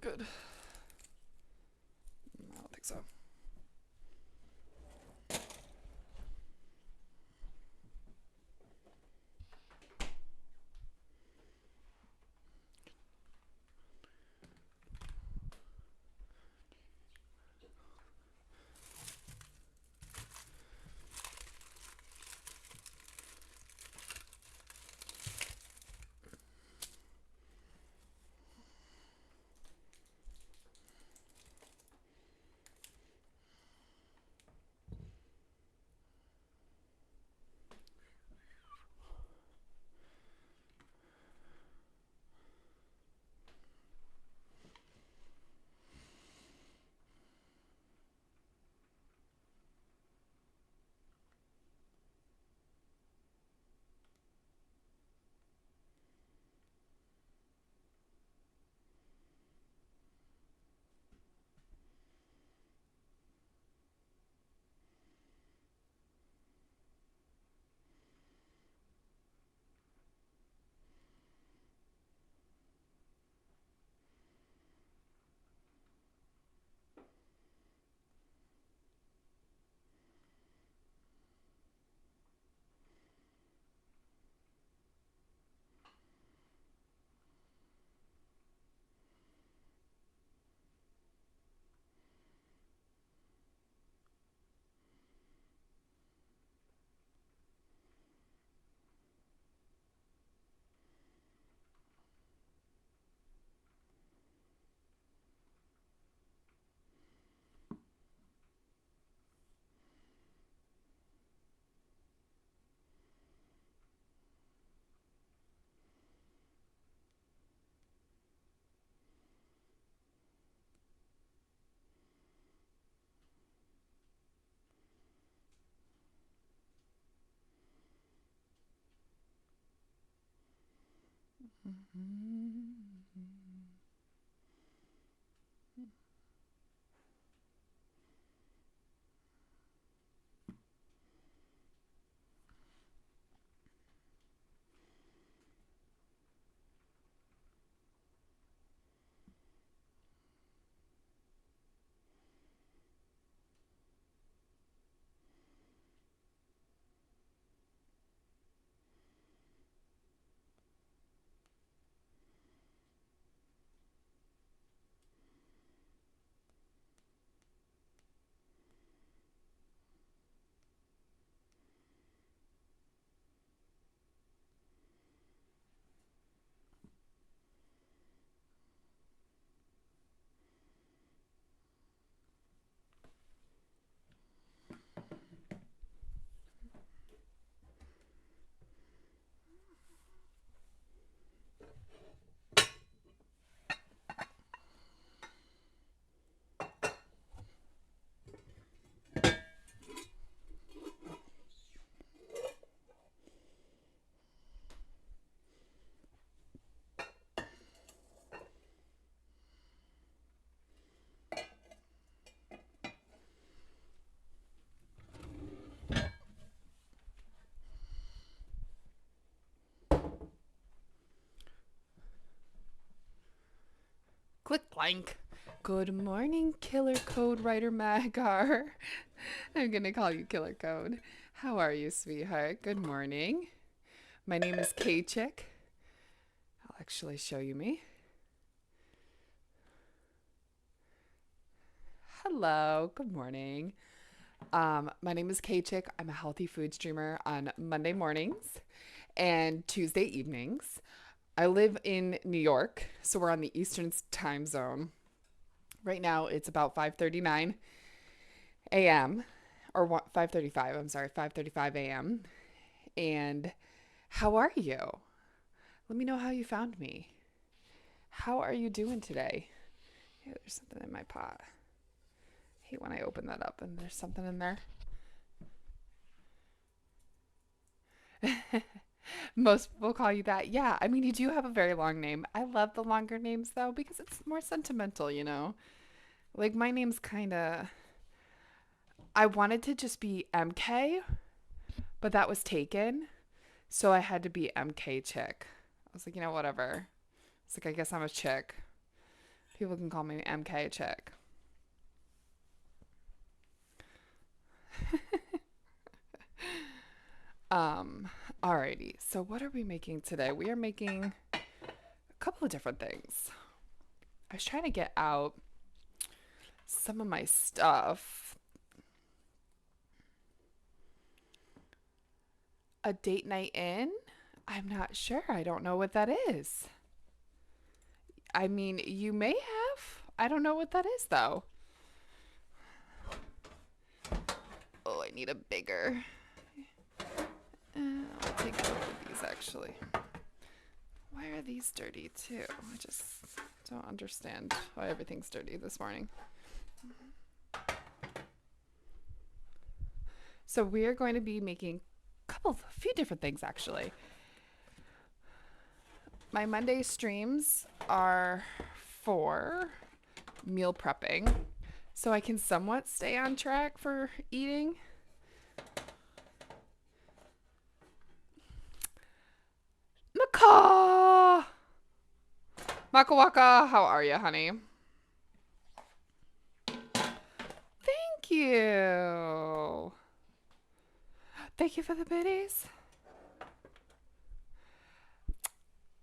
good. I don't think so. Click blank. Good morning, Killer Code Writer Magar. I'm gonna call you Killer Code. How are you, sweetheart? Good morning. My name is Kaychick. I'll actually show you me. Hello. Good morning. My name is Kaychick. I'm a healthy food streamer on Monday mornings and Tuesday evenings. I live in New York, so we're on the Eastern time zone. Right now, it's about 5:39 a.m. or 5:35. I'm sorry, 5:35 a.m. And how are you? Let me know how you found me. How are you doing today? Hey, there's something in my pot. I hate when I open that up and there's something in there. Most people call you that. Yeah, I mean, you do have a very long name. I love the longer names though because it's more sentimental, you know? Like my name's kind of. I wanted to just be MK, but that was taken. So I had to be MK chick. I was like, whatever. It's like, I guess I'm a chick. People can call me MK Chick. Um, Alrighty. So what are we making today? We are making a couple of different things. I was trying to get out some of my stuff. A date night in? I'm not sure. I don't know what that is. I mean, you may have. I don't know what that is though. Oh, I need a bigger. I'll take both of these actually. Why are these dirty too? I just don't understand why everything's dirty this morning. So we're going to be making a few different things actually. My Monday streams are for meal prepping, so I can somewhat stay on track for eating. Macaw! Maka Waka, how are you, honey? Thank you. Thank you for the biddies.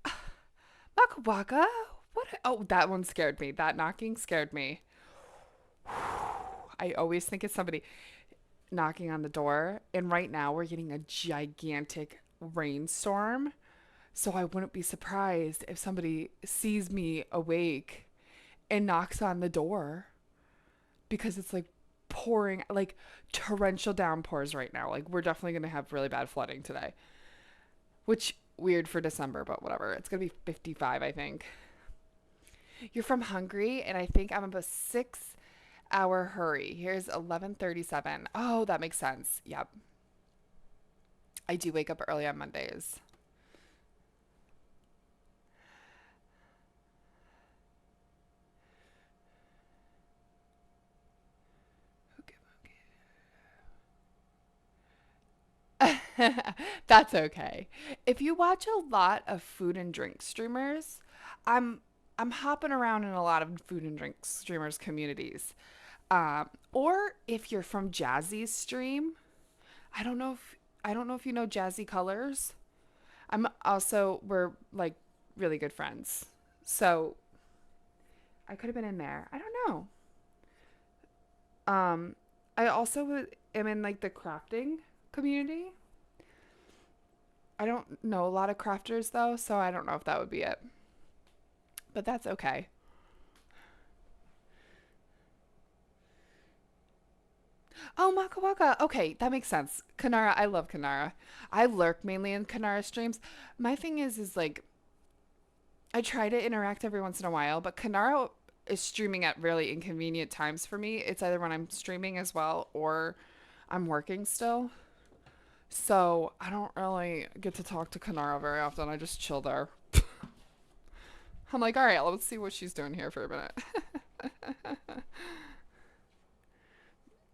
Maka Waka, what? Oh, that one scared me. That knocking scared me. I always think it's somebody knocking on the door, and right now we're getting a gigantic rainstorm. So I wouldn't be surprised if somebody sees me awake and knocks on the door because it's like pouring, like torrential downpours right now. Like we're definitely going to have really bad flooding today, which weird for December, but whatever. It's going to be 55, I think. You're from Hungary, and I think I'm about 6 hour hurry. Here's 11:37. Oh, that makes sense. Yep. I do wake up early on Mondays. That's okay. If you watch a lot of food and drink streamers, I'm I'm hopping around in a lot of food and drink streamers communities. Or if you're from Jazzy's stream, I don't know if I don't know if you know Jazzy Colors. We're like really good friends. So I could have been in there. I don't know. I also am in like the crafting community. I don't know a lot of crafters though, so I don't know if that would be it. But that's okay. Oh, Maka Waka. Okay, that makes sense. Kanara, I love Kanara. I lurk mainly in Kanara streams. My thing is like I try to interact every once in a while, but Kanara is streaming at really inconvenient times for me. It's either when I'm streaming as well or I'm working still. So I don't really get to talk to Kanara very often. I just chill there. I'm like, all right, let's see what she's doing here for a minute.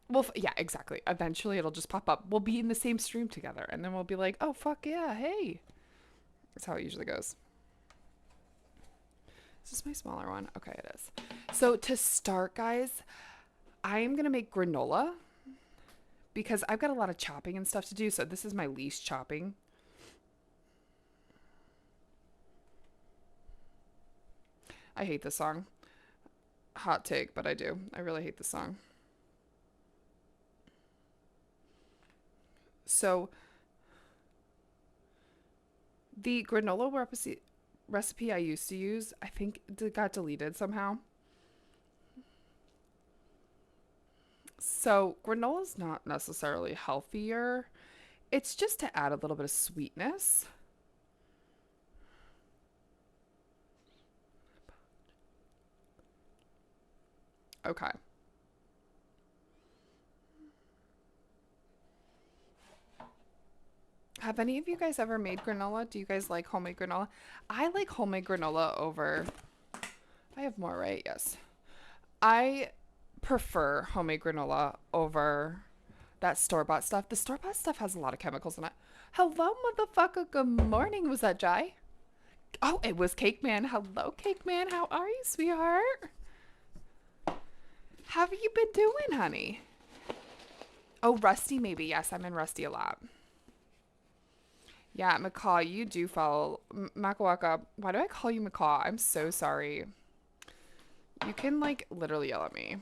Well, yeah, exactly. Eventually it'll just pop up. We'll be in the same stream together, and then we'll be like, oh, fuck yeah, hey. That's how it usually goes. Is this my smaller one? Okay, it is. So to start, guys, I am going to make granola because I've got a lot of chopping and stuff to do. So this is my least chopping. I hate this song. Hot take, but I do. I really hate this song. So the granola recipe I used to use, I think it got deleted somehow. So granola's not necessarily healthier. It's just to add a little bit of sweetness. Okay. Have any of you guys ever made granola? Do you guys like homemade granola? I like homemade granola over. I have more, right? Yes. I prefer homemade granola over that store-bought stuff. The store-bought stuff has a lot of chemicals in it. Hello, motherfucker. Good morning. Was that Jai? Oh, it was Cake Man. Hello, Cake Man. How are you, sweetheart? How have you been doing, honey? Oh, Rusty, maybe. Yes, I'm in Rusty a lot. Yeah, McCaw, you do follow Makawaka. Why do I call you McCaw? I'm so sorry. You can, like, literally yell at me.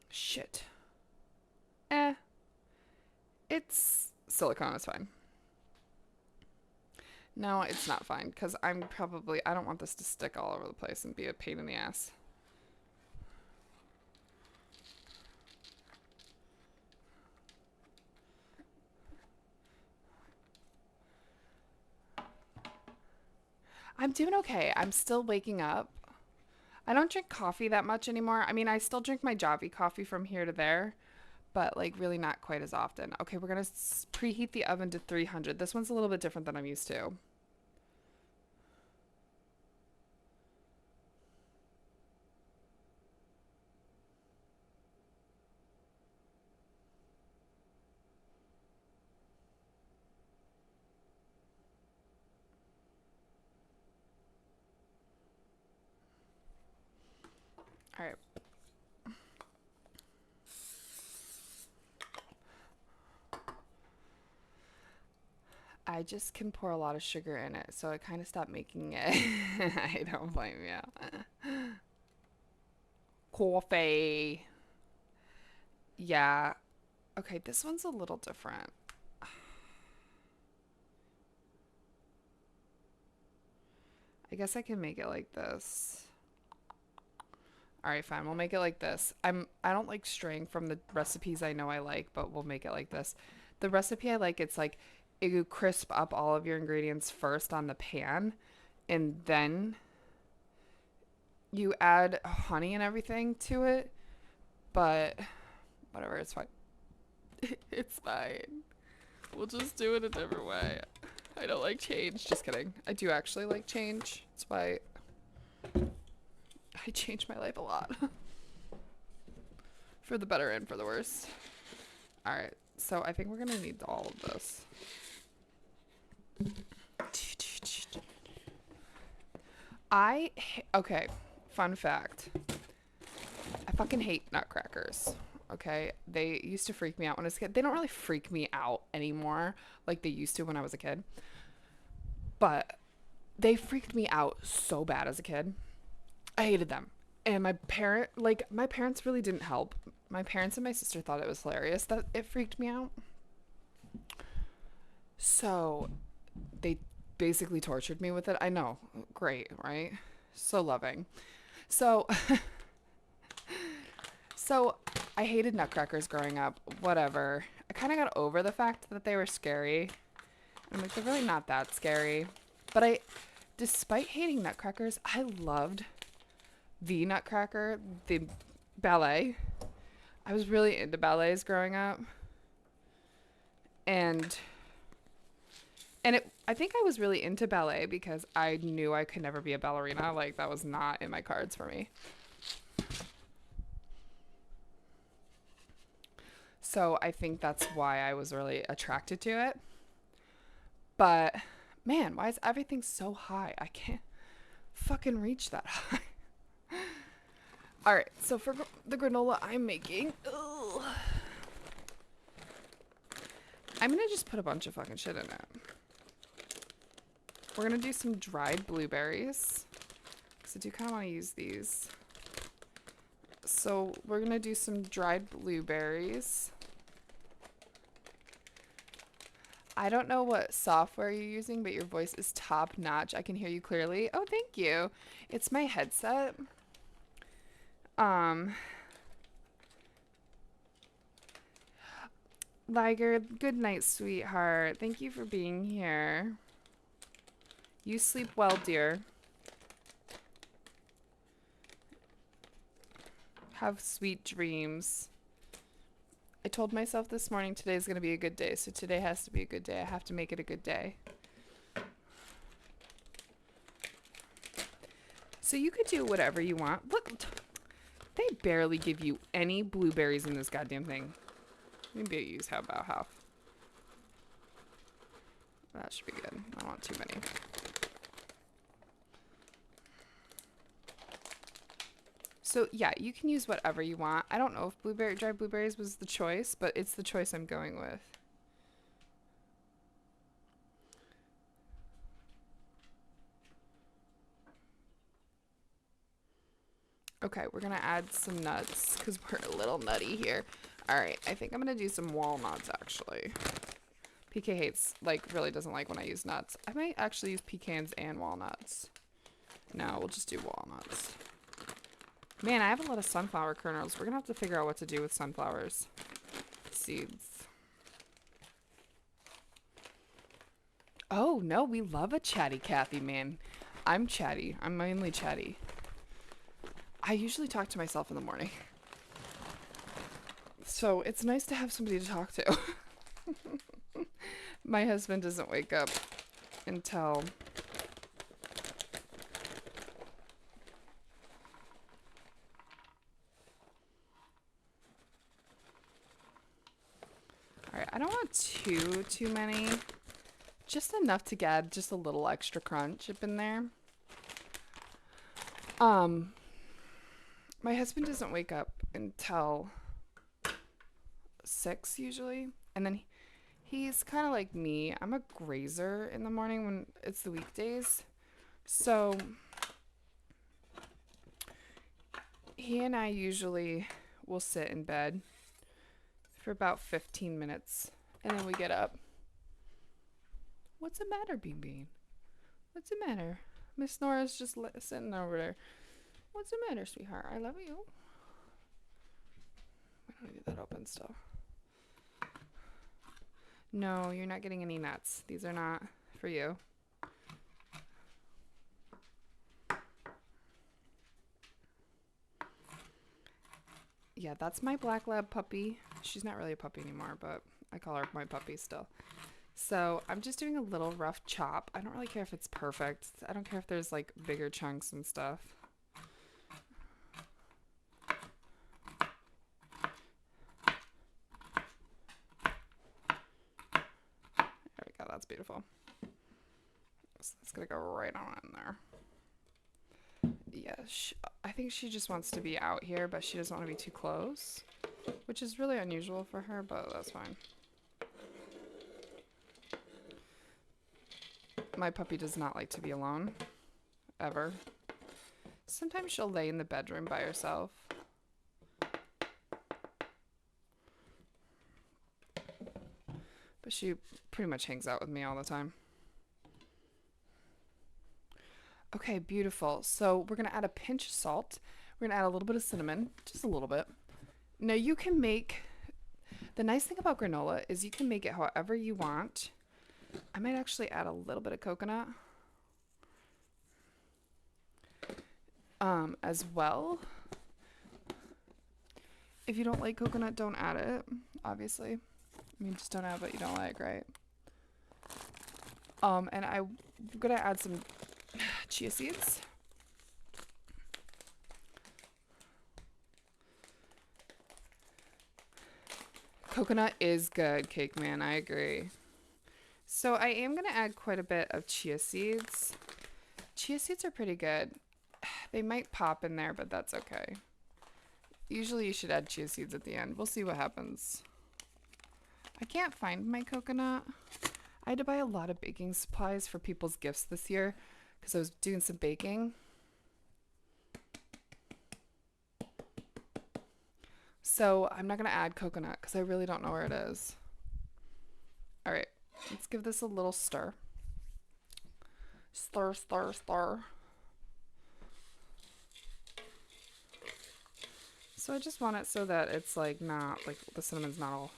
Shit. Eh. It's silicone. It's fine. No, it's not fine, because I don't want this to stick all over the place and be a pain in the ass. I'm doing okay. I'm still waking up. I don't drink coffee that much anymore. I mean, I still drink my Javi coffee from here to there, but like really not quite as often. Okay, we're gonna preheat the oven to 300. This one's a little bit different than I'm used to. All right. I just can pour a lot of sugar in it, so I kind of stopped making it. I don't blame you. Coffee. Yeah. Okay, this one's a little different. I guess I can make it like this. All right, fine. We'll make it like this. I don't like straying from the recipes I know I like, but we'll make it like this. The recipe I like, it's like you crisp up all of your ingredients first on the pan, and then you add honey and everything to it. But whatever, it's fine. It's fine. We'll just do it a different way. I don't like change. Just kidding. I do actually like change. That's why I change my life a lot. For the better and for the worse. Alright, so I think we're gonna need all of this. Okay, fun fact. I fucking hate nutcrackers. Okay, they used to freak me out when I was a kid. They don't really freak me out anymore like they used to when I was a kid. But they freaked me out so bad as a kid. I hated them. And my parents really didn't help. My parents and my sister thought it was hilarious that it freaked me out. So they basically tortured me with it. I know. Great, right? So loving. So so I hated nutcrackers growing up. Whatever. I kind of got over the fact that they were scary. I'm like, they're really not that scary. But despite hating nutcrackers, I loved the Nutcracker, the ballet. I was really into ballets growing up. And I think I was really into ballet because I knew I could never be a ballerina. Like that was not in my cards for me. So I think that's why I was really attracted to it. But man, why is everything so high? I can't fucking reach that high. All right, so for the granola I'm making, I'm gonna just put a bunch of fucking shit in it. We're gonna do some dried blueberries, because I do kind of want to use these. So we're gonna do some dried blueberries. I don't know what software you're using, but your voice is top notch. I can hear you clearly. Oh, thank you. It's my headset. Liger, good night, sweetheart. Thank you for being here. You sleep well, dear. Have sweet dreams. I told myself this morning today's going to be a good day, so today has to be a good day. I have to make it a good day. So you could do whatever you want. Look, they barely give you any blueberries in this goddamn thing. Maybe I use about half. That should be good. I don't want too many. So yeah, you can use whatever you want. I don't know if dried blueberries was the choice, but it's the choice I'm going with. Okay, we're gonna add some nuts because we're a little nutty here. All right, I think I'm gonna do some walnuts actually. PK hates, like, really doesn't like when I use nuts. I might actually use pecans and walnuts. No, we'll just do walnuts. Man, I have a lot of sunflower kernels. We're gonna have to figure out what to do with sunflowers seeds. Oh, no, we love a chatty Cathy, man. I'm chatty. I'm mainly chatty. I usually talk to myself in the morning. So it's nice to have somebody to talk to. My husband doesn't wake up until... Alright, I don't want too many. Just enough to get just a little extra crunch up in there. My husband doesn't wake up until 6 usually. And then he's kind of like me. I'm a grazer in the morning when it's the weekdays. So he and I usually will sit in bed for about 15 minutes. And then we get up. What's the matter, Bean Bean? What's the matter? Miss Nora's just sitting over there. What's the matter, sweetheart? I love you. I don't need that open still. No, you're not getting any nuts. These are not for you. Yeah, that's my black lab puppy. She's not really a puppy anymore, but I call her my puppy still. So I'm just doing a little rough chop. I don't really care if it's perfect. I don't care if there's like bigger chunks and stuff. There we go. That's beautiful. So that's gonna go right on in there. Yeah, I think she just wants to be out here, but she doesn't want to be too close, which is really unusual for her, but that's fine. My puppy does not like to be alone, ever. Sometimes she'll lay in the bedroom by herself. But she pretty much hangs out with me all the time. Okay, beautiful. So we're going to add a pinch of salt. We're going to add a little bit of cinnamon, just a little bit. Now you can make, the nice thing about granola is you can make it however you want. I might actually add a little bit of coconut as well. If you don't like coconut, don't add it, obviously. I mean, just don't add what you don't like, right? And I'm going to add some chia seeds. Coconut is good, Cake Man. I agree. So I am going to add quite a bit of chia seeds. Chia seeds are pretty good. They might pop in there, but that's okay. Usually you should add chia seeds at the end. We'll see what happens. I can't find my coconut. I had to buy a lot of baking supplies for people's gifts this year because I was doing some baking. So I'm not going to add coconut because I really don't know where it is. All right, let's give this a little stir. Stir, stir, stir. So I just want it so that it's like not, like the cinnamon's not all.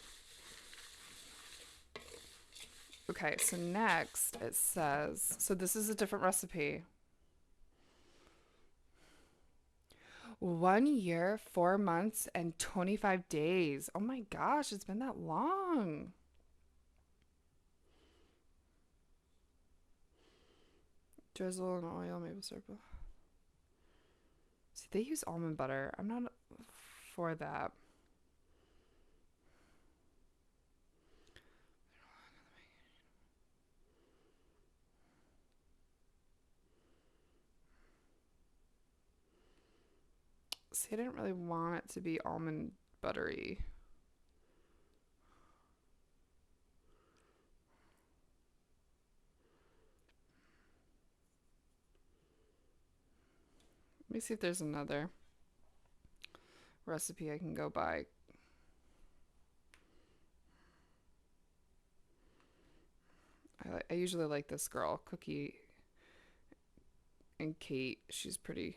Okay, so next it says, so this is a different recipe. 1 year, 4 months, and 25 days. Oh my gosh, it's been that long. Drizzle and oil, maple syrup. See, they use almond butter. I'm not for that. See, I didn't really want it to be almond buttery. Let me see if there's another recipe I can go by. I usually like this girl, Cookie and Kate. She's pretty.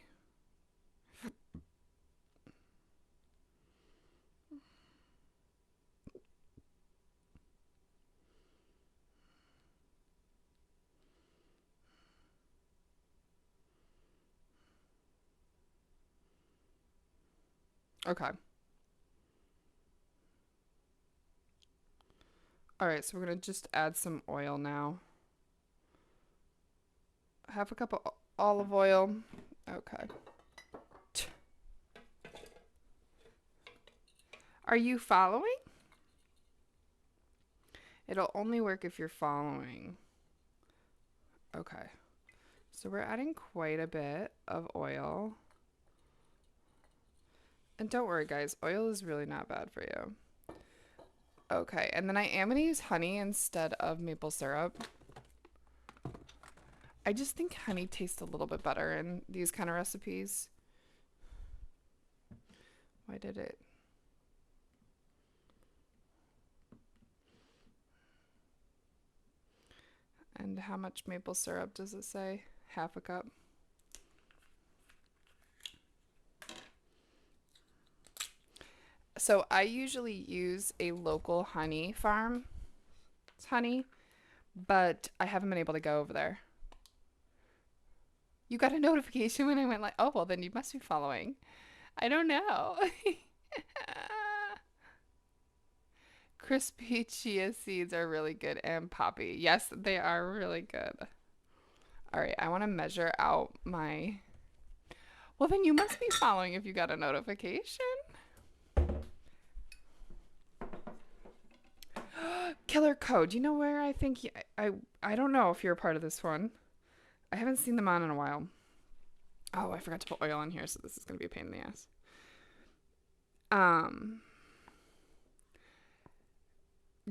Okay. All right, so we're going to just add some oil now. Half a cup of olive oil. Okay. Are you following? It'll only work if you're following. Okay. So we're adding quite a bit of oil. And don't worry, guys, oil is really not bad for you. Okay, and then I am going to use honey instead of maple syrup. I just think honey tastes a little bit better in these kind of recipes. Why did it? And how much maple syrup does it say? Half a cup. So I usually use a local honey farm. It's honey, but I haven't been able to go over there. You got a notification when I went like, oh, well, then you must be following. I don't know. Crispy chia seeds are really good and poppy. Yes, they are really good. All right, I want to measure out my. Well, then you must be following if you got a notification. Killer Code. You know where I think I don't know if you're a part of this one. I haven't seen them on in a while. Oh, I forgot to put oil in here, so this is gonna be a pain in the ass. Um,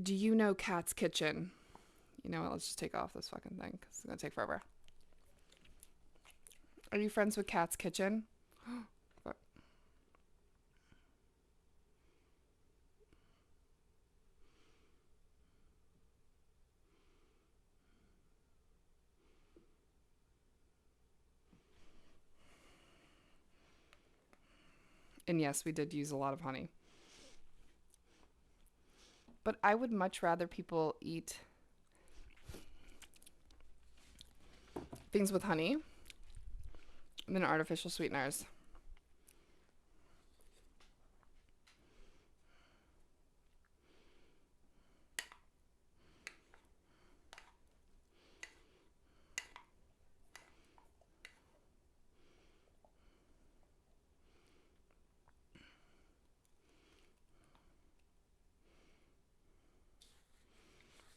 do you know Cat's Kitchen? You know what? Let's just take off this fucking thing because it's gonna take forever. Are you friends with Cat's Kitchen? What? And yes, we did use a lot of honey. But I would much rather people eat things with honey than artificial sweeteners.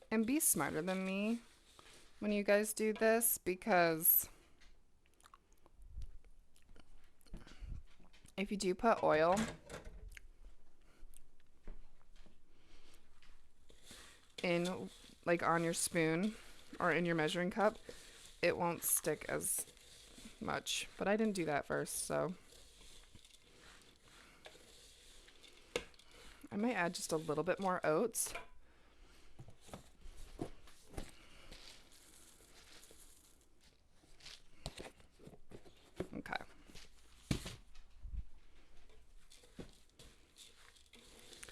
And be smarter than me when you guys do this, because if you do put oil in, like on your spoon or in your measuring cup, it won't stick as much. But I didn't do that first, so I might add just a little bit more oats. Okay.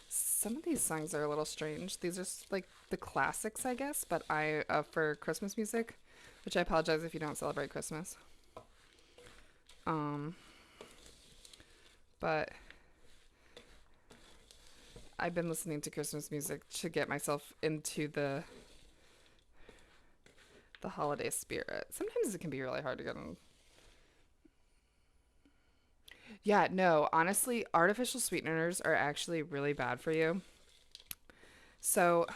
Some of these songs are a little strange. These are like the classics, I guess, but I for Christmas music, which I apologize if you don't celebrate Christmas. Um, but I've been listening to Christmas music to get myself into the holiday spirit. Sometimes it can be really hard to get in. Yeah, no, honestly, artificial sweeteners are actually really bad for you. So,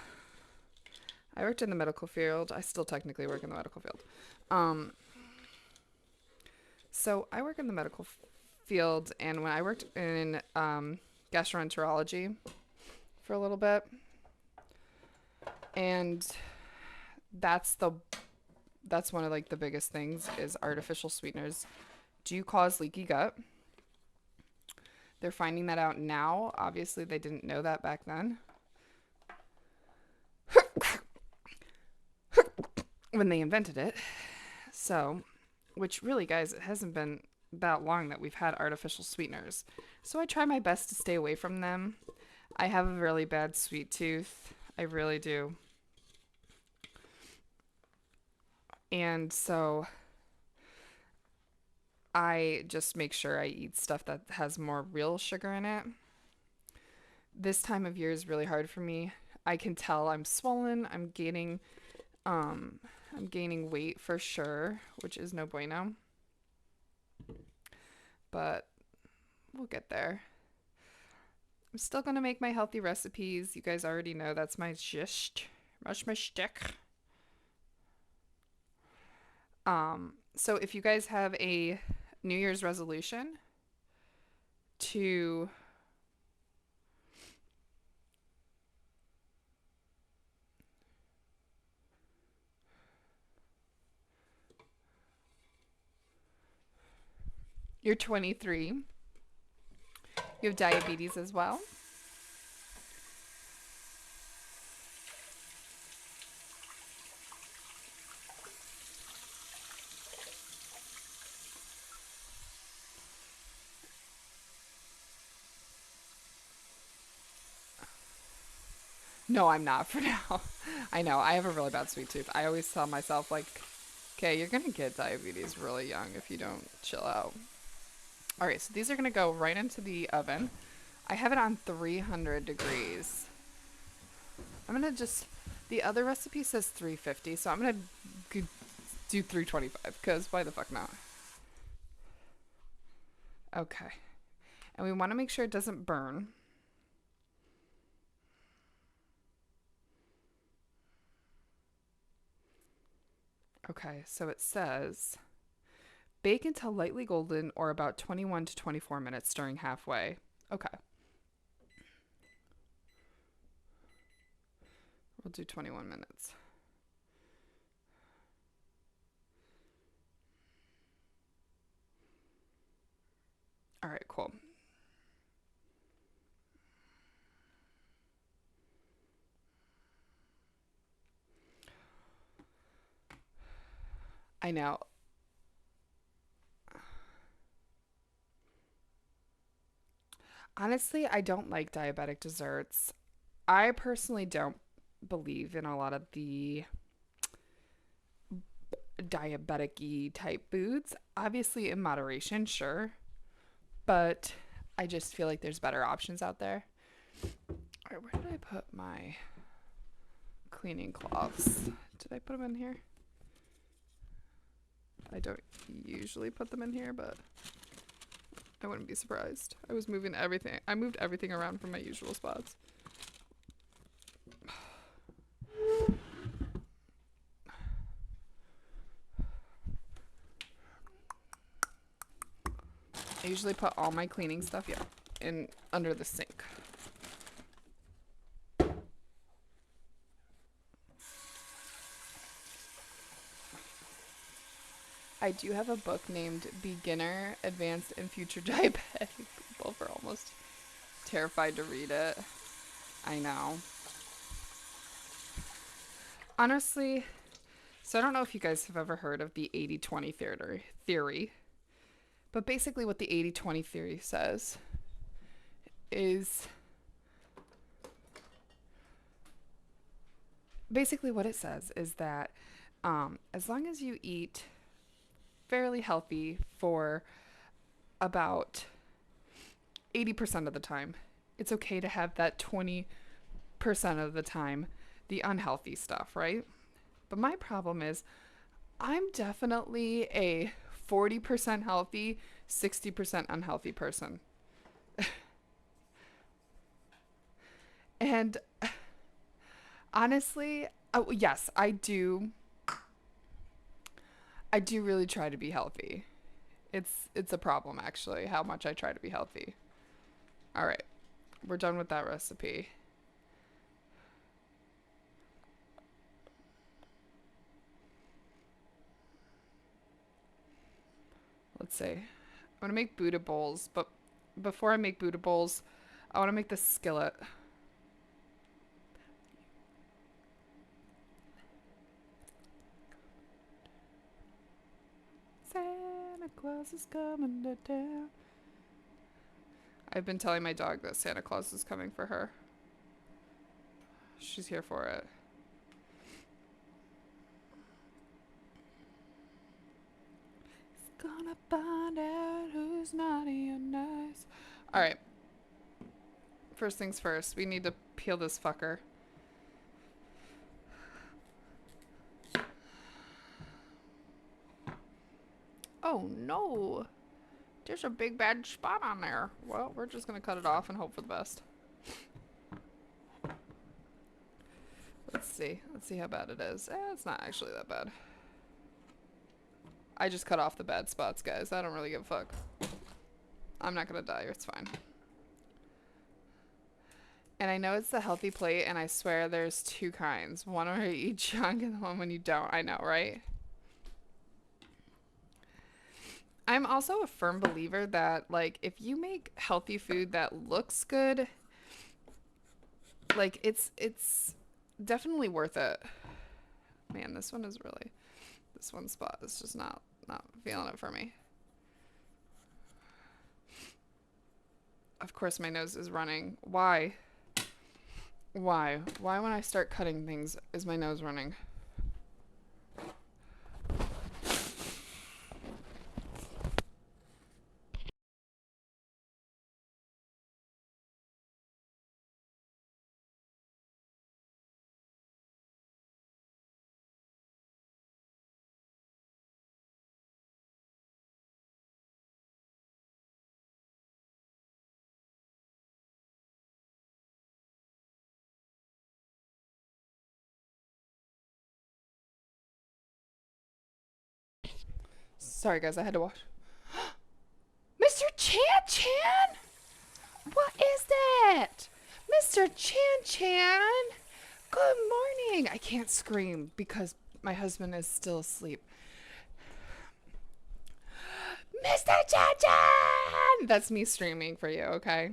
I worked in the medical field. I still technically work in the medical field. Um, so I work in the medical field, and when I worked in gastroenterology for a little bit, and that's the that's one of like the biggest things is artificial sweeteners do cause leaky gut. They're finding that out now. Obviously, they didn't know that back then when they invented it. So, which really, guys, it hasn't been that long that we've had artificial sweeteners. So I try my best to stay away from them. I have a really bad sweet tooth. I really do. And so I just make sure I eat stuff that has more real sugar in it. This time of year is really hard for me. I can tell I'm swollen. Um I'm gaining weight for sure, which is no bueno. But we'll get there. I'm still gonna make my healthy recipes. You guys already know that's my gist. That's my shtick. So if you guys have a New Year's resolution to you're 23, you have diabetes as well. No, I'm not for now. I know, I have a really bad sweet tooth. I always tell myself, like, okay, you're gonna get diabetes really young if you don't chill out. All right, so these are gonna go right into the oven. I have it on 300 degrees. I'm gonna just, the other recipe says 350, so I'm gonna do 325, because why the fuck not? Okay. And we wanna make sure it doesn't burn. Okay, so it says bake until lightly golden or about 21 to 24 minutes, stirring halfway. Okay. We'll do 21 minutes. All right, cool. I know. Honestly, I don't like diabetic desserts. I personally don't believe in a lot of the diabetic-y type foods. Obviously, in moderation, sure. But I just feel like there's better options out there. All right, where did I put my cleaning cloths? Did I put them in here? I don't usually put them in here, but I wouldn't be surprised. I was moving everything. I moved everything around from my usual spots. I usually put all my cleaning stuff, yeah, in under the sink. I do have a book named Beginner, Advanced, and Future Diabetic. People are almost terrified to read it. I know. Honestly, so I don't know if you guys have ever heard of the 80-20 theory, but basically what the 80-20 theory says is basically what it says is that as long as you eat fairly healthy for about 80% of the time, it's okay to have that 20% of the time the unhealthy stuff, right? But my problem is I'm definitely a 40% healthy, 60% unhealthy person. And honestly, oh, yes, I do really try to be healthy. It's a problem actually, how much I try to be healthy. All right. We're done with that recipe. Let's see. I'm gonna make Buddha bowls, but before I make Buddha bowls, I want to make this skillet. Santa Claus is coming to town. I've been telling my dog that Santa Claus is coming for her. She's here for it. He's gonna find out who's naughty or nice. Alright. First things first, we need to peel this fucker. Oh no! There's a big bad spot on there. Well, we're just gonna cut it off and hope for the best. Let's see. Let's see how bad it is. It's not actually that bad. I just cut off the bad spots, guys. I don't really give a fuck. I'm not gonna die. It's fine. And I know it's the healthy plate, and I swear there's two kinds. One where you eat junk and the one when you don't. I know, right? I'm also a firm believer that, like, if you make healthy food that looks good, like, it's definitely worth it. Man, this one spot is just not feeling it for me. Of course my nose is running. Why? Why when I start cutting things is my nose running? Sorry guys, I had to wash. Mr. Chan Chan? What is that? Mr. Chan Chan? Good morning. I can't scream because my husband is still asleep. Mr. Chan Chan! That's me streaming for you, okay?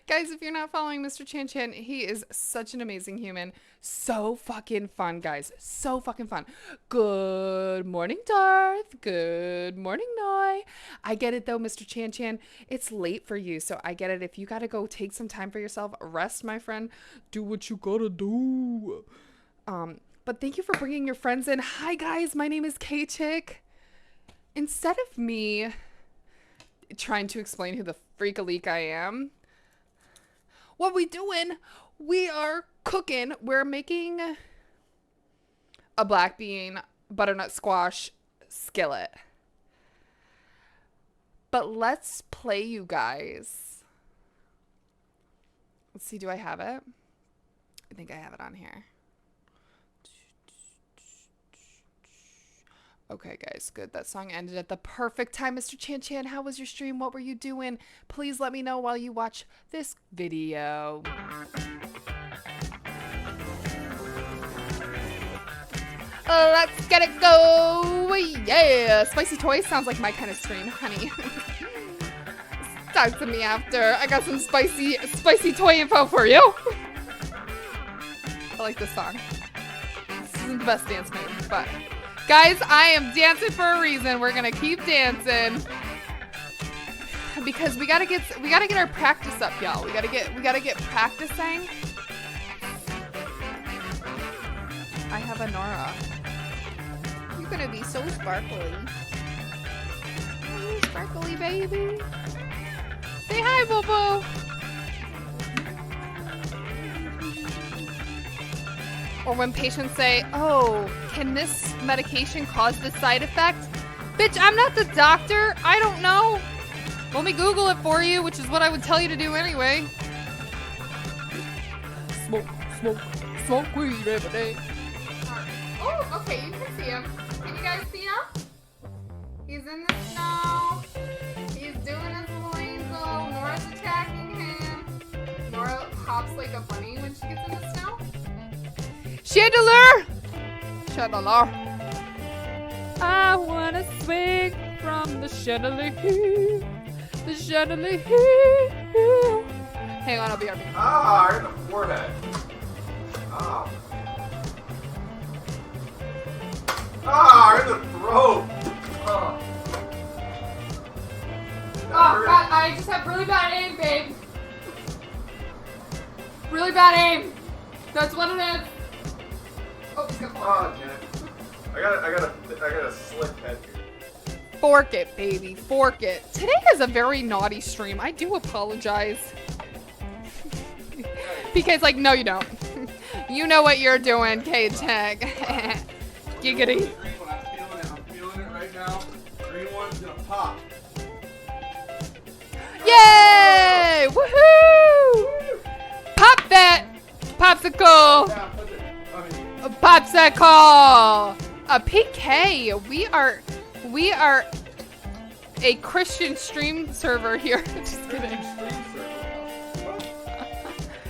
Guys, if you're not following Mr. Chan Chan, he is such an amazing human. So fucking fun, guys. So fucking fun. Good morning, Darth. Good morning, Noi. I get it, though, Mr. Chan Chan. It's late for you, so I get it. If you gotta go take some time for yourself, rest, my friend. Do what you gotta do. But thank you for bringing your friends in. Hi, guys. My name is Kaychick. Instead of me trying to explain who the freak-a-leak I am, what we doing? We are cooking. We're making a black bean butternut squash skillet. But let's play, you guys. Let's see, do I have it? I think I have it on here. Okay, guys, good. That song ended at the perfect time. Mr. Chan Chan, how was your stream? What were you doing? Please let me know while you watch this video. Let's get it go. Yeah. Spicy toys sounds like my kind of stream, honey. Talk to me after. I got some spicy toy info for you. I like this song. This isn't the best dance move, but guys, I am dancing for a reason. We're gonna keep dancing because we gotta get our practice up, y'all. We gotta get practicing. I have a Nora. You're gonna be so sparkly. Oh, sparkly baby. Say hi, Boo Boo. Or when patients say, oh, can this medication cause this side effect? Bitch, I'm not the doctor. I don't know. Let me Google it for you, which is what I would tell you to do anyway. Smoke weed every day. Oh, okay, you can see him. Can you guys see him? He's in the snow. He's doing his little angel. Nora's attacking him. Nora hops like a bunny when she gets in the snow. Chandelier! Chandelier. I wanna swing from the chandelier. The chandelier. Hang on, I'll be RP. Ah, in the forehead. Ah. Ah, in the throat. Ah. Oh, God, I just have really bad aim, babe. Really bad aim. That's what it is. Oh, he's gonna Oh, Janet. I got a slick head here. fork it, baby. Fork it. Today is a very naughty stream. I do apologize. Because, like, no, you don't. You know what you're doing, Kaychick. Giggity. The green one, I'm feeling it right now. Green one's gonna pop. Yay! Woohoo! Pop that! Popsicle! Yeah, put it. A popsicle! A PK. We are a Christian stream server here. Just kidding.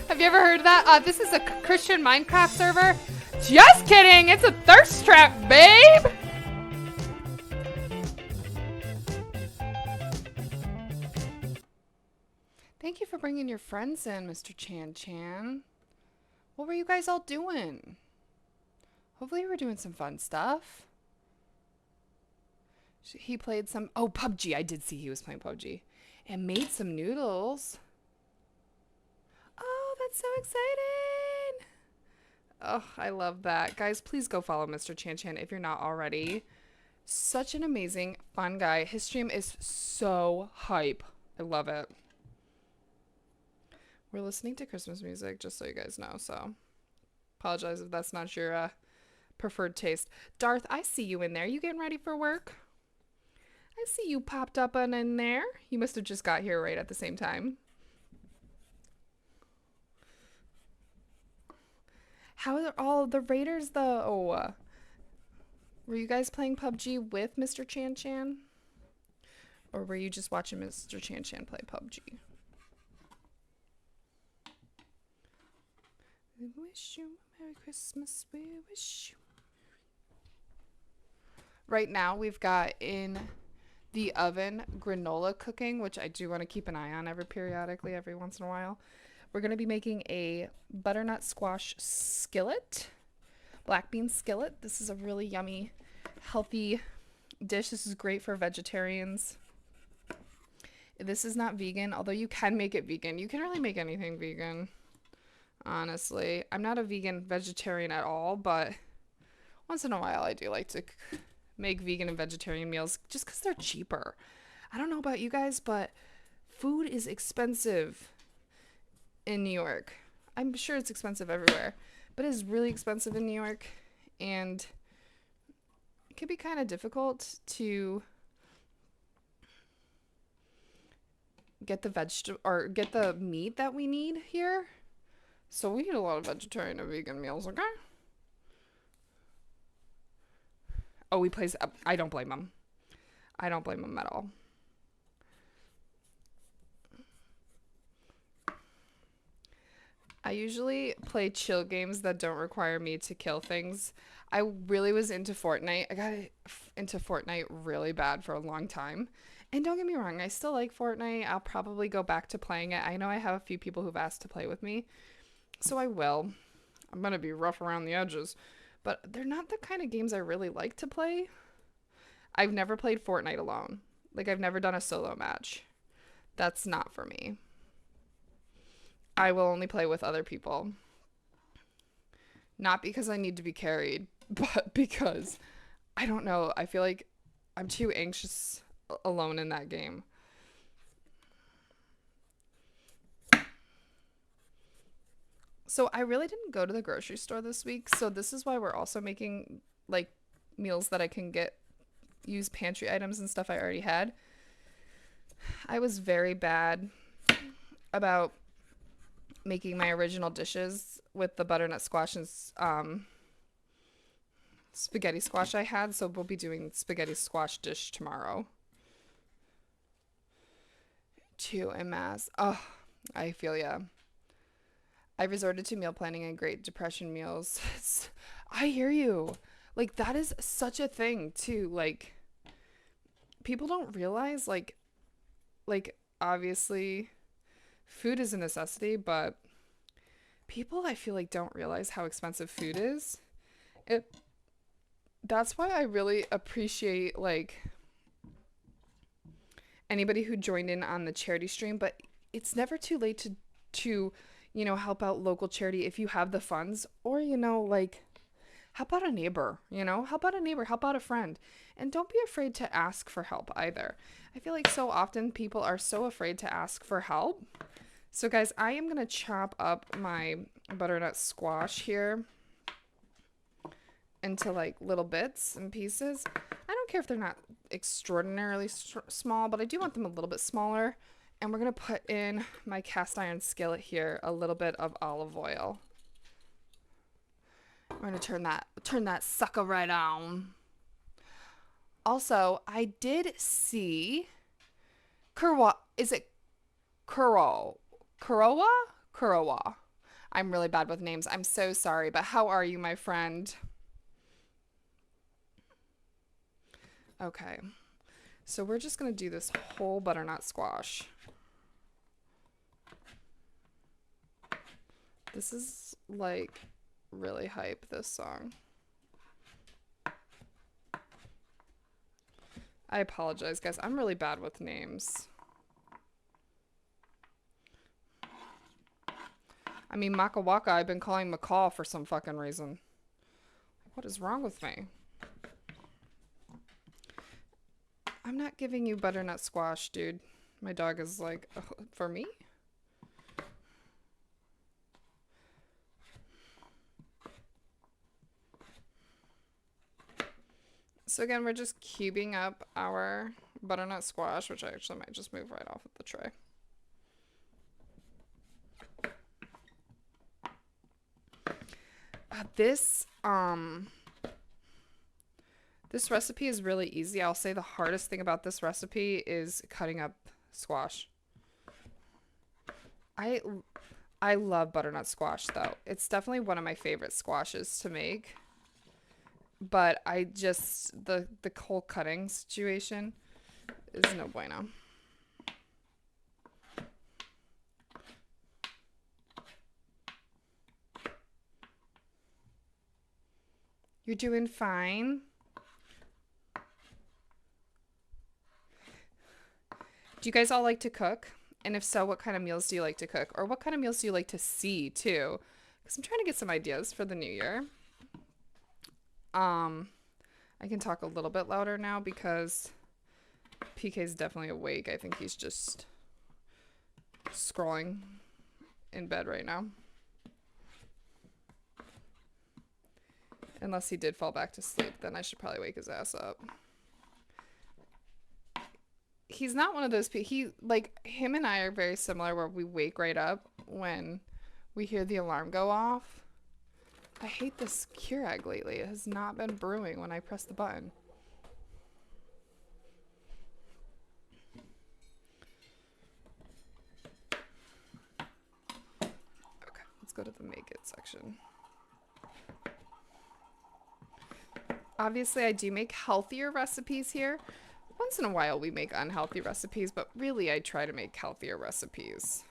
Have you ever heard of that? This is a Christian Minecraft server. Just kidding. It's a thirst trap, babe. Thank you for bringing your friends in, Mr. Chan Chan. What were you guys all doing? Hopefully you were doing some fun stuff. He played some... Oh, PUBG. I did see he was playing PUBG. And made some noodles. Oh, that's so exciting. Oh, I love that. Guys, please go follow Mr. Chan Chan if you're not already. Such an amazing, fun guy. His stream is so hype. I love it. We're listening to Christmas music, just so you guys know, so apologize if that's not your preferred taste. Darth, I see you in there. You getting ready for work? I see you popped up and in there. You must have just got here right at the same time. How are all the Raiders, though? Were you guys playing PUBG with Mr. Chan Chan? Or were you just watching Mr. Chan Chan play PUBG? We wish you a Merry Christmas. We wish you. Right now, we've got in the oven granola cooking, which I do want to keep an eye on periodically, every once in a while. We're going to be making a butternut squash skillet, black bean skillet. This is a really yummy, healthy dish. This is great for vegetarians. This is not vegan, although you can make it vegan. You can really make anything vegan, honestly. I'm not a vegan vegetarian at all, but once in a while I do like to make vegan and vegetarian meals just because they're cheaper. I don't know about you guys, but food is expensive in New York. I'm sure it's expensive everywhere, but it is really expensive in New York, and it can be kind of difficult to get the meat that we need here. So we need a lot of vegetarian and vegan meals, okay? Oh, I don't blame him. I don't blame him at all. I usually play chill games that don't require me to kill things. I really was into Fortnite. I got into Fortnite really bad for a long time. And don't get me wrong, I still like Fortnite. I'll probably go back to playing it. I know I have a few people who've asked to play with me, so I will. I'm going to be rough around the edges. But they're not the kind of games I really like to play. I've never played Fortnite alone. Like, I've never done a solo match. That's not for me. I will only play with other people. Not because I need to be carried, but because, I don't know, I feel like I'm too anxious alone in that game. So I really didn't go to the grocery store this week, so this is why we're also making, like, meals that I can use pantry items and stuff I already had. I was very bad about making my original dishes with the butternut squash and spaghetti squash I had, so we'll be doing spaghetti squash dish tomorrow. Two en masse. Oh, I feel ya. I resorted to meal planning and Great Depression meals. I hear you. Like, that is such a thing, too. Like, people don't realize, like obviously, food is a necessity, but people, I feel like, don't realize how expensive food is. It That's why I really appreciate, like, anybody who joined in on the charity stream, but it's never too late to help out local charity if you have the funds, or like, help out a neighbor, help out a neighbor, help out a friend. And don't be afraid to ask for help either. I feel like so often people are so afraid to ask for help. So guys, I am going to chop up my butternut squash here into like little bits and pieces. I don't care if they're not extraordinarily small, but I do want them a little bit smaller. And we're going to put in my cast iron skillet here a little bit of olive oil. We're going to turn that sucker right on. Also, I did see is it Kuro? Kurowa? Kurowa. I'm really bad with names. I'm so sorry, but how are you, my friend? Okay. So we're just going to do this whole butternut squash. This is like really hype, this song. I apologize, guys. I'm really bad with names. I mean, Maka Waka, I've been calling McCall for some fucking reason. What is wrong with me? I'm not giving you butternut squash, dude. My dog is like, for me? So again, we're just cubing up our butternut squash, which I actually might just move right off of the tray. This recipe is really easy. I'll say the hardest thing about this recipe is cutting up squash. I love butternut squash though. It's definitely one of my favorite squashes to make. But I just the whole cutting situation is no bueno. You're doing fine. Do you guys all like to cook? And if so, what kind of meals do you like to cook? Or what kind of meals do you like to see too? Because I'm trying to get some ideas for the new year. I can talk a little bit louder now because PK's definitely awake. I think he's just scrolling in bed right now. Unless he did fall back to sleep, then I should probably wake his ass up. He's not one of those people. Him and I are very similar where we wake right up when we hear the alarm go off. I hate this Keurig lately. It has not been brewing when I press the button. Okay, let's go to the make it section. Obviously, I do make healthier recipes here. Once in a while, we make unhealthy recipes, but really, I try to make healthier recipes.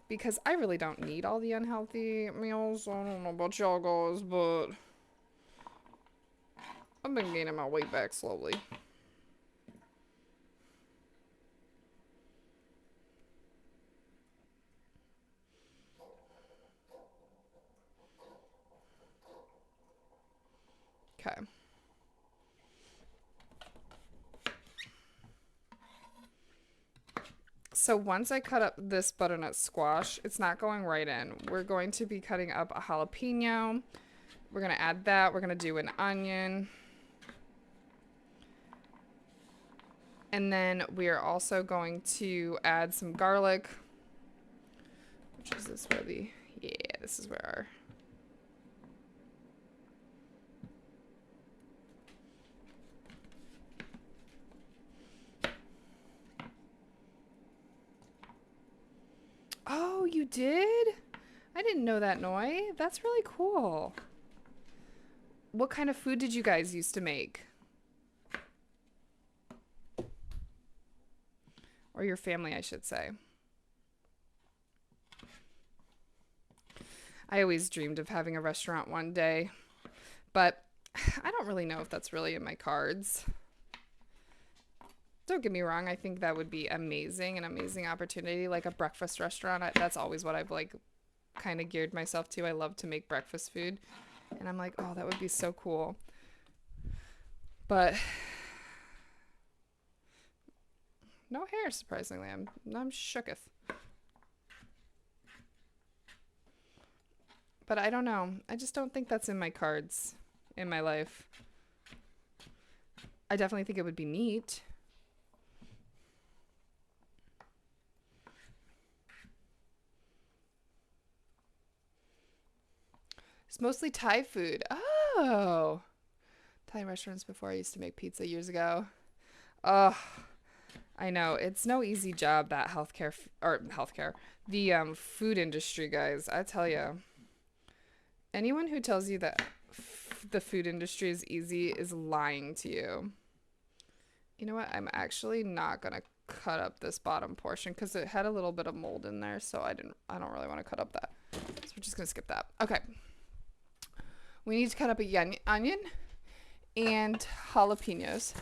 Because I really don't need all the unhealthy meals. I don't know about y'all guys, but I've been gaining my weight back slowly. Okay. So once I cut up this butternut squash, it's not going right in. We're going to be cutting up a jalapeno. We're going to add that. We're going to do an onion. And then we are also going to add some garlic. Which is this where the... Yeah, this is where our... did? I didn't know that, Noi. That's really cool. What kind of food did you guys used to make? Or your family, I should say. I always dreamed of having a restaurant one day, but I don't really know if that's really in my cards. Don't get me wrong, I think that would be amazing, an amazing opportunity, like a breakfast restaurant. That's always what I've like kind of geared myself to. I love to make breakfast food, and I'm like, oh, that would be so cool. But no hair, surprisingly. I'm shooketh. But I don't know. I just don't think that's in my cards in my life. I definitely think it would be neat. It's mostly Thai food. Oh. Thai restaurants before I used to make pizza years ago. Oh, I know. It's no easy job, that healthcare. The food industry, guys. I tell you. Anyone who tells you that the food industry is easy is lying to you. You know what? I'm actually not going to cut up this bottom portion because it had a little bit of mold in there, so I don't really want to cut up that. So we're just going to skip that. Okay. We need to cut up a onion and jalapenos.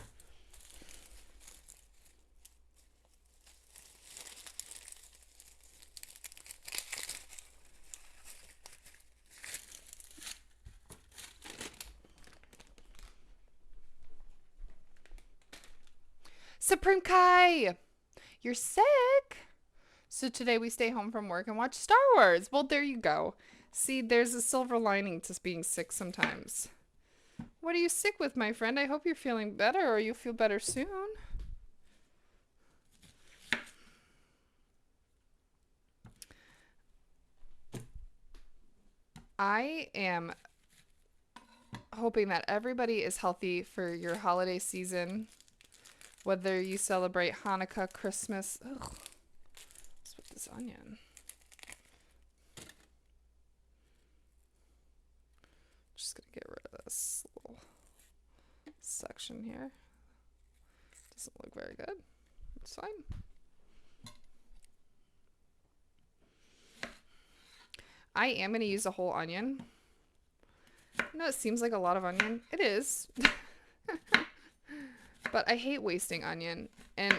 Supreme Kai, you're sick. So today we stay home from work and watch Star Wars. Well, there you go. See, there's a silver lining to being sick sometimes. What are you sick with, my friend? I hope you're feeling better or you'll feel better soon. I am hoping that everybody is healthy for your holiday season. Whether you celebrate Hanukkah, Christmas. Ugh. What's with this onion? Just gonna get rid of this little section here. Doesn't look very good. It's fine. I am gonna use a whole onion. No, it seems like a lot of onion. It is. But I hate wasting onion. And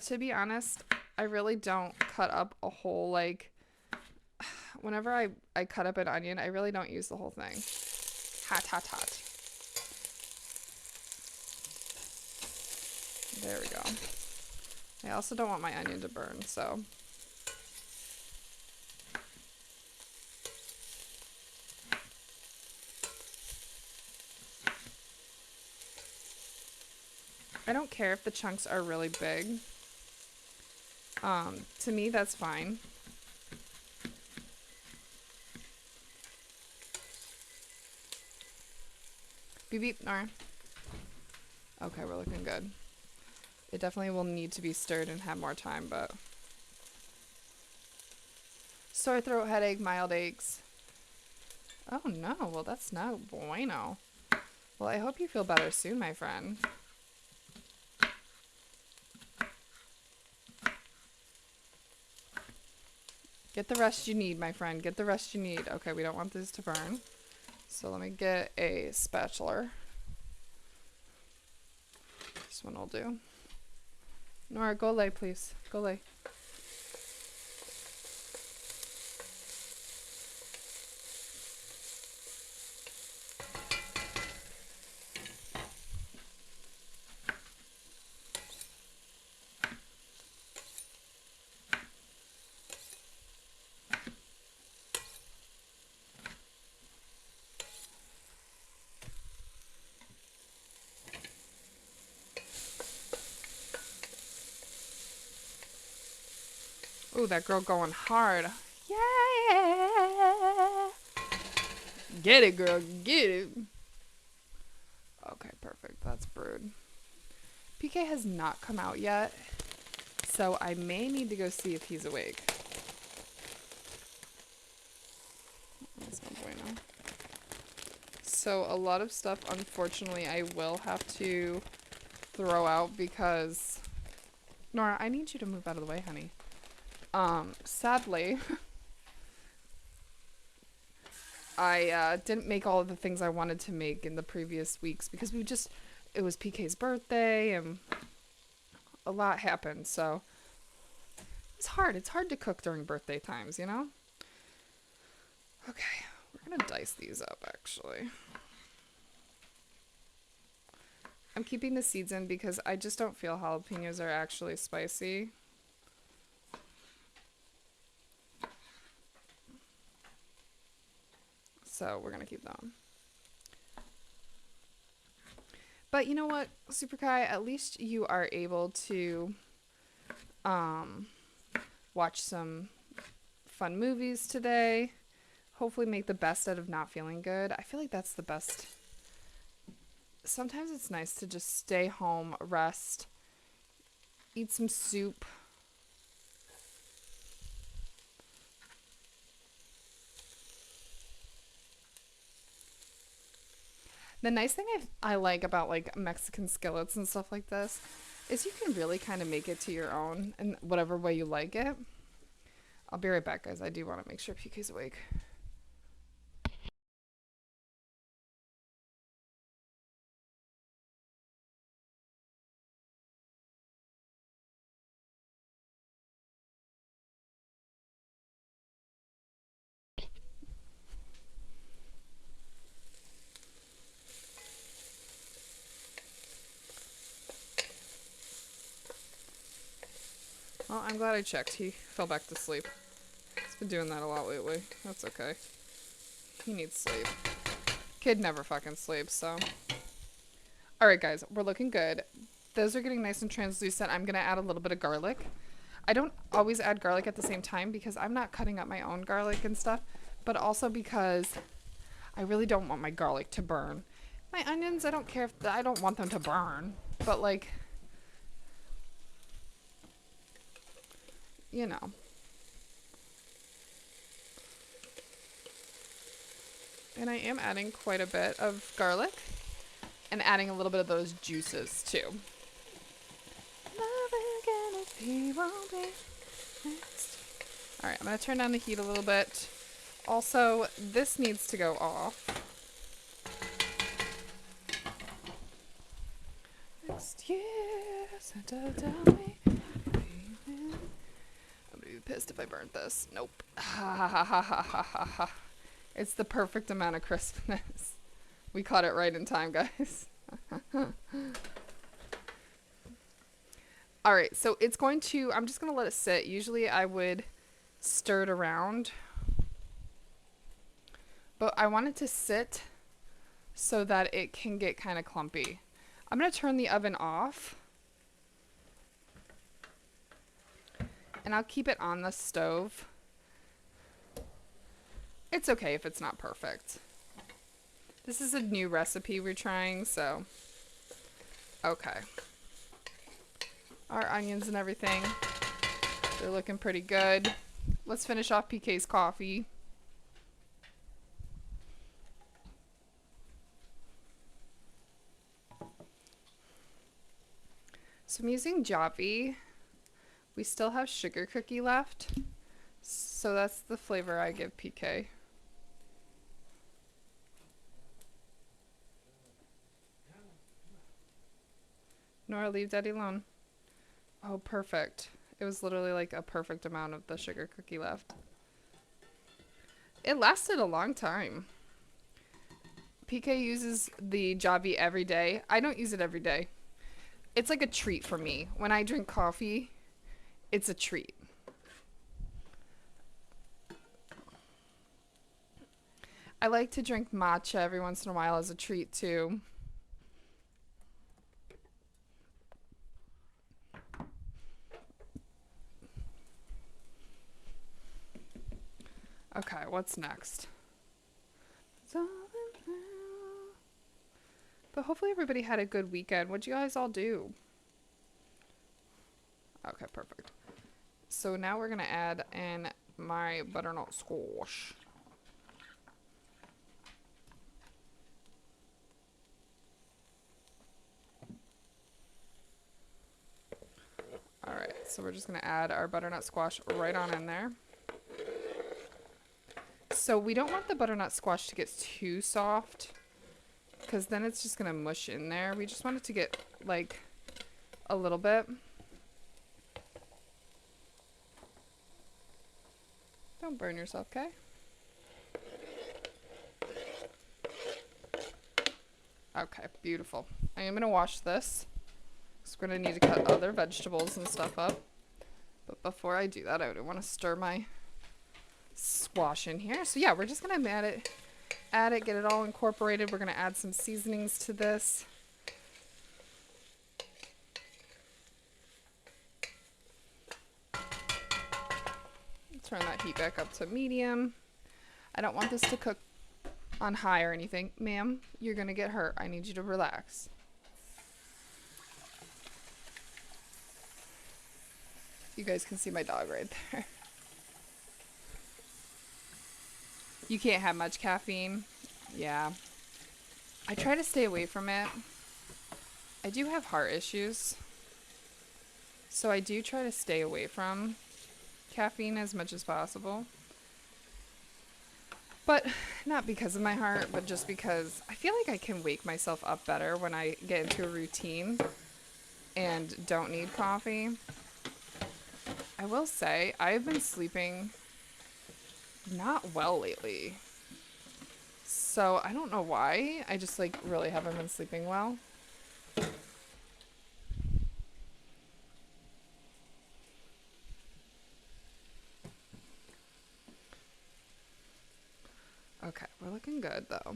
to be honest, I really don't cut up a whole, like, whenever I cut up an onion, I really don't use the whole thing. Hot, hot, hot. There we go. I also don't want my onion to burn, so. I don't care if the chunks are really big. To me, that's fine. Beep beep, Nora. Okay, we're looking good. It definitely will need to be stirred and have more time, but... Sore throat, headache, mild aches. Oh no, well that's not bueno. Well, I hope you feel better soon, my friend. Get the rest you need, my friend. Get the rest you need. Okay, we don't want this to burn. So let me get a spatula. This one will do. Nora, go lay, please. Go lay. Ooh, that girl going hard. Yeah. Get it, girl. Get it. Okay, perfect. That's brewed. PK has not come out yet, so I may need to go see if he's awake. So a lot of stuff, unfortunately, I will have to throw out because... Nora, I need you to move out of the way, honey. Sadly, I didn't make all of the things I wanted to make in the previous weeks because it was PK's birthday and a lot happened, so it's hard. It's hard to cook during birthday times, you know? Okay, we're gonna dice these up, actually. I'm keeping the seeds in because I just don't feel jalapenos are actually spicy. So we're gonna keep them. But you know what, Super Kai, at least you are able to watch some fun movies today. Hopefully make the best out of not feeling good. I feel like that's the best. Sometimes it's nice to just stay home, rest, eat some soup. The nice thing I like about like Mexican skillets and stuff like this is you can really kind of make it to your own in whatever way you like it. I'll be right back, guys. I do want to make sure PK's awake. Well, I'm glad I checked. He fell back to sleep. He's been doing that a lot lately. That's okay. He needs sleep. Kid never fucking sleeps, so. Alright, guys. We're looking good. Those are getting nice and translucent. I'm going to add a little bit of garlic. I don't always add garlic at the same time because I'm not cutting up my own garlic and stuff, but also because I really don't want my garlic to burn. My onions, I don't care if I don't want them to burn, but like, you know. And I am adding quite a bit of garlic and adding a little bit of those juices too. Alright, I'm going to turn down the heat a little bit. Also, this needs to go off. Next year, Santa tell me. I'm going to be pissed if I burnt this. Nope. Ha ha ha ha ha ha ha. It's the perfect amount of crispness. We caught it right in time, guys. Alright, so it's going to, I'm just going to let it sit. Usually I would stir it around, but I want it to sit so that it can get kind of clumpy. I'm going to turn the oven off, and I'll keep it on the stove. It's okay if it's not perfect. This is a new recipe we're trying, so okay. Our onions and everything, they're looking pretty good. Let's finish off PK's coffee. So I'm using Javi. We still have sugar cookie left, so that's the flavor I give PK. Nora, leave Daddy alone. Oh, perfect. It was literally like a perfect amount of the sugar cookie left. It lasted a long time. PK uses the Javi every day. I don't use it every day. It's like a treat for me. When I drink coffee, it's a treat. I like to drink matcha every once in a while as a treat too. Okay, what's next? But hopefully everybody had a good weekend. What'd you guys all do? Okay, perfect. So now we're gonna add in my butternut squash. So we're just going to add our butternut squash right on in there. So we don't want the butternut squash to get too soft, because then it's just going to mush in there. We just want it to get like a little bit. Don't burn yourself, okay? Okay, beautiful. I am going to wash this. So we're going to need to cut other vegetables and stuff up. But before I do that, I would want to stir my squash in here. So yeah, we're just going to add it, get it all incorporated. We're going to add some seasonings to this. Turn that heat back up to medium. I don't want this to cook on high or anything. Ma'am, you're going to get hurt. I need you to relax. You guys can see my dog right there. You can't have much caffeine. Yeah. I try to stay away from it. I do have heart issues, so I do try to stay away from caffeine as much as possible. But not because of my heart, but just because I feel like I can wake myself up better when I get into a routine and don't need coffee. I will say, I've been sleeping not well lately. So I don't know why. I just like really haven't been sleeping well. Okay, we're looking good though.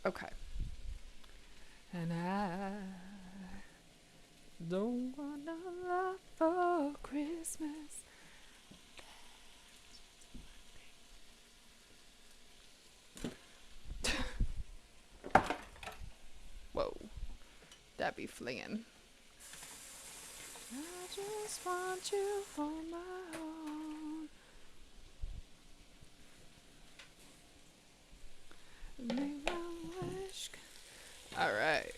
Okay. And I don't want a lot for Christmas. Whoa. That be flinging. I just want you for my own. Make my wish. All right.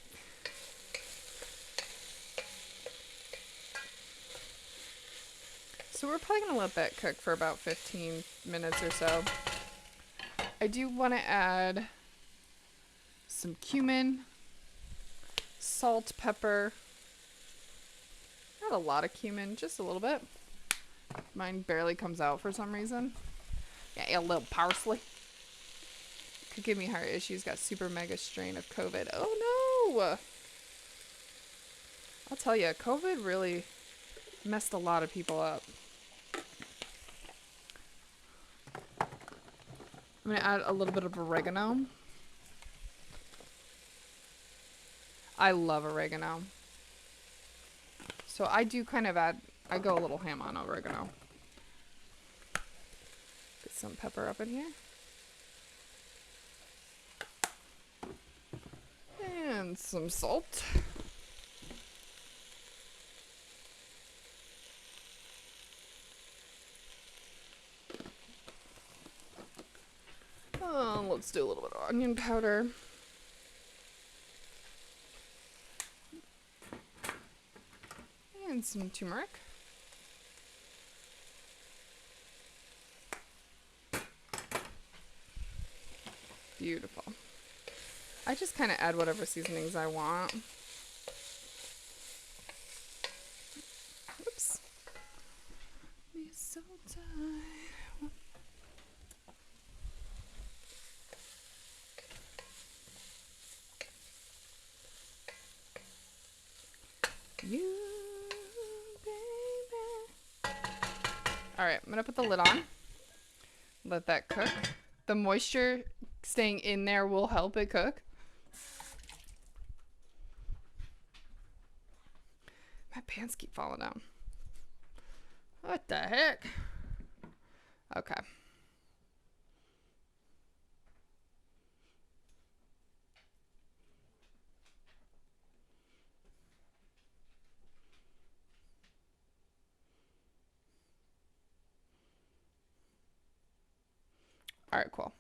So we're probably gonna let that cook for about 15 minutes or so. I do want to add some cumin, salt, pepper. Not a lot of cumin, just a little bit. Mine barely comes out for some reason. Yeah, a little parsley. Could give me heart issues. Got super mega strain of COVID. Oh no! I'll tell you, COVID really messed a lot of people up. I'm going to add a little bit of oregano. I love oregano. So I do kind of I go a little ham on oregano. Get some pepper up in here. And some salt. Let's do a little bit of onion powder. And some turmeric. Beautiful. I just kind of add whatever seasonings I want. Oops. Me so tired. You, baby. All right, I'm gonna put the lid on. Let that cook. The moisture staying in there will help it cook. My pants keep falling down. What the heck? Okay. All right, cool.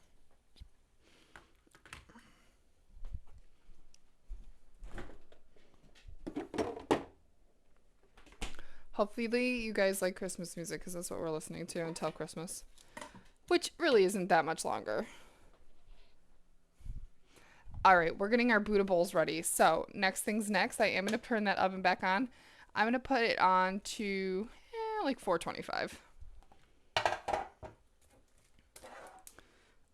Hopefully you guys like Christmas music because that's what we're listening to until Christmas, which really isn't that much longer. All right, we're getting our Buddha bowls ready. So next thing's next. I am going to turn that oven back on. I'm going to put it on to like 425.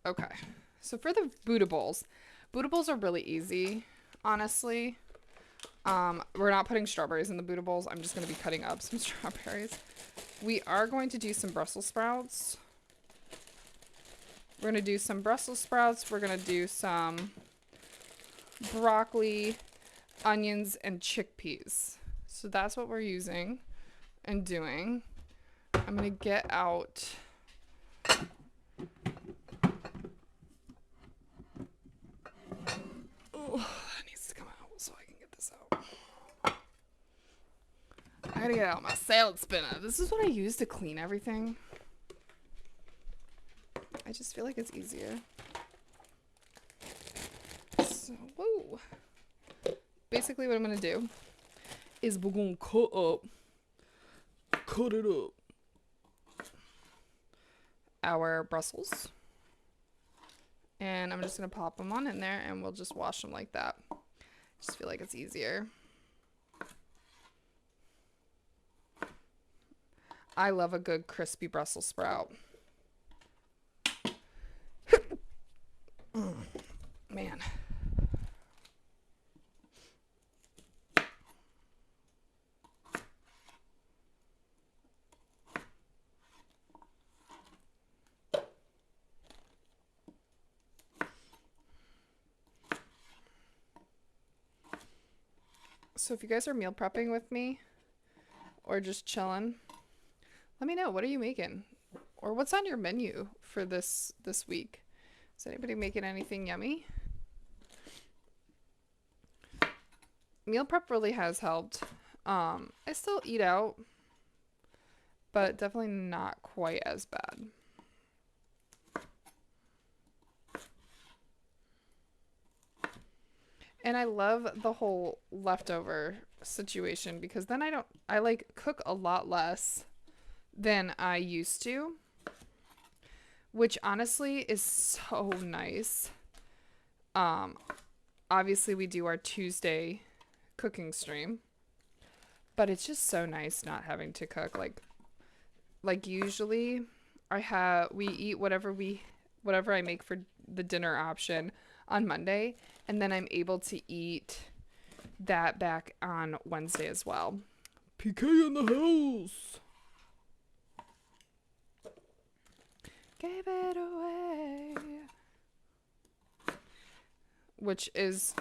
Okay. So for the Buddha bowls are really easy, honestly. We're not putting strawberries in the Buddha bowls. I'm just going to be cutting up some strawberries. We are going to do some Brussels sprouts. We're going to do some Brussels sprouts. We're going to do some broccoli, onions, and chickpeas. So that's what we're using and doing. I'm going to get out... Oh, that needs to come out so I can get this out. I gotta get out my salad spinner. This is what I use to clean everything. I just feel like it's easier. So, whoa. Basically what I'm gonna do is we're gonna cut it up, our Brussels. And I'm just gonna pop them on in there and we'll just wash them like that. Just feel like it's easier. I love a good crispy Brussels sprout. Man. So if you guys are meal prepping with me or just chilling, let me know. What are you making? Or what's on your menu for this week? Is anybody making anything yummy? Meal prep really has helped. I still eat out, but definitely not quite as bad. And I love the whole leftover situation because then I like cook a lot less than I used to, which honestly is so nice. Obviously we do our Tuesday cooking stream, but it's just so nice not having to cook. Like usually we eat whatever I make for the dinner option on Monday, and then I'm able to eat that back on Wednesday as well. PK in the house. Gave it away. Which is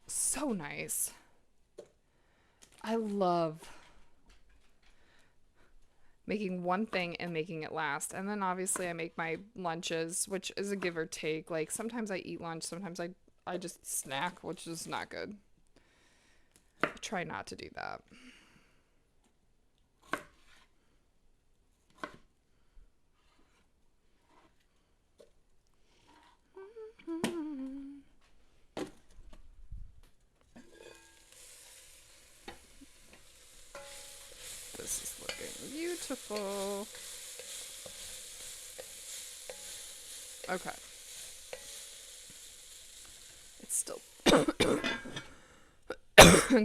so nice. I love making one thing and making it last. And then obviously I make my lunches, which is a give or take. Like sometimes I eat lunch, sometimes I just snack, which is not good. I try not to do that. This is looking beautiful. Okay. It's still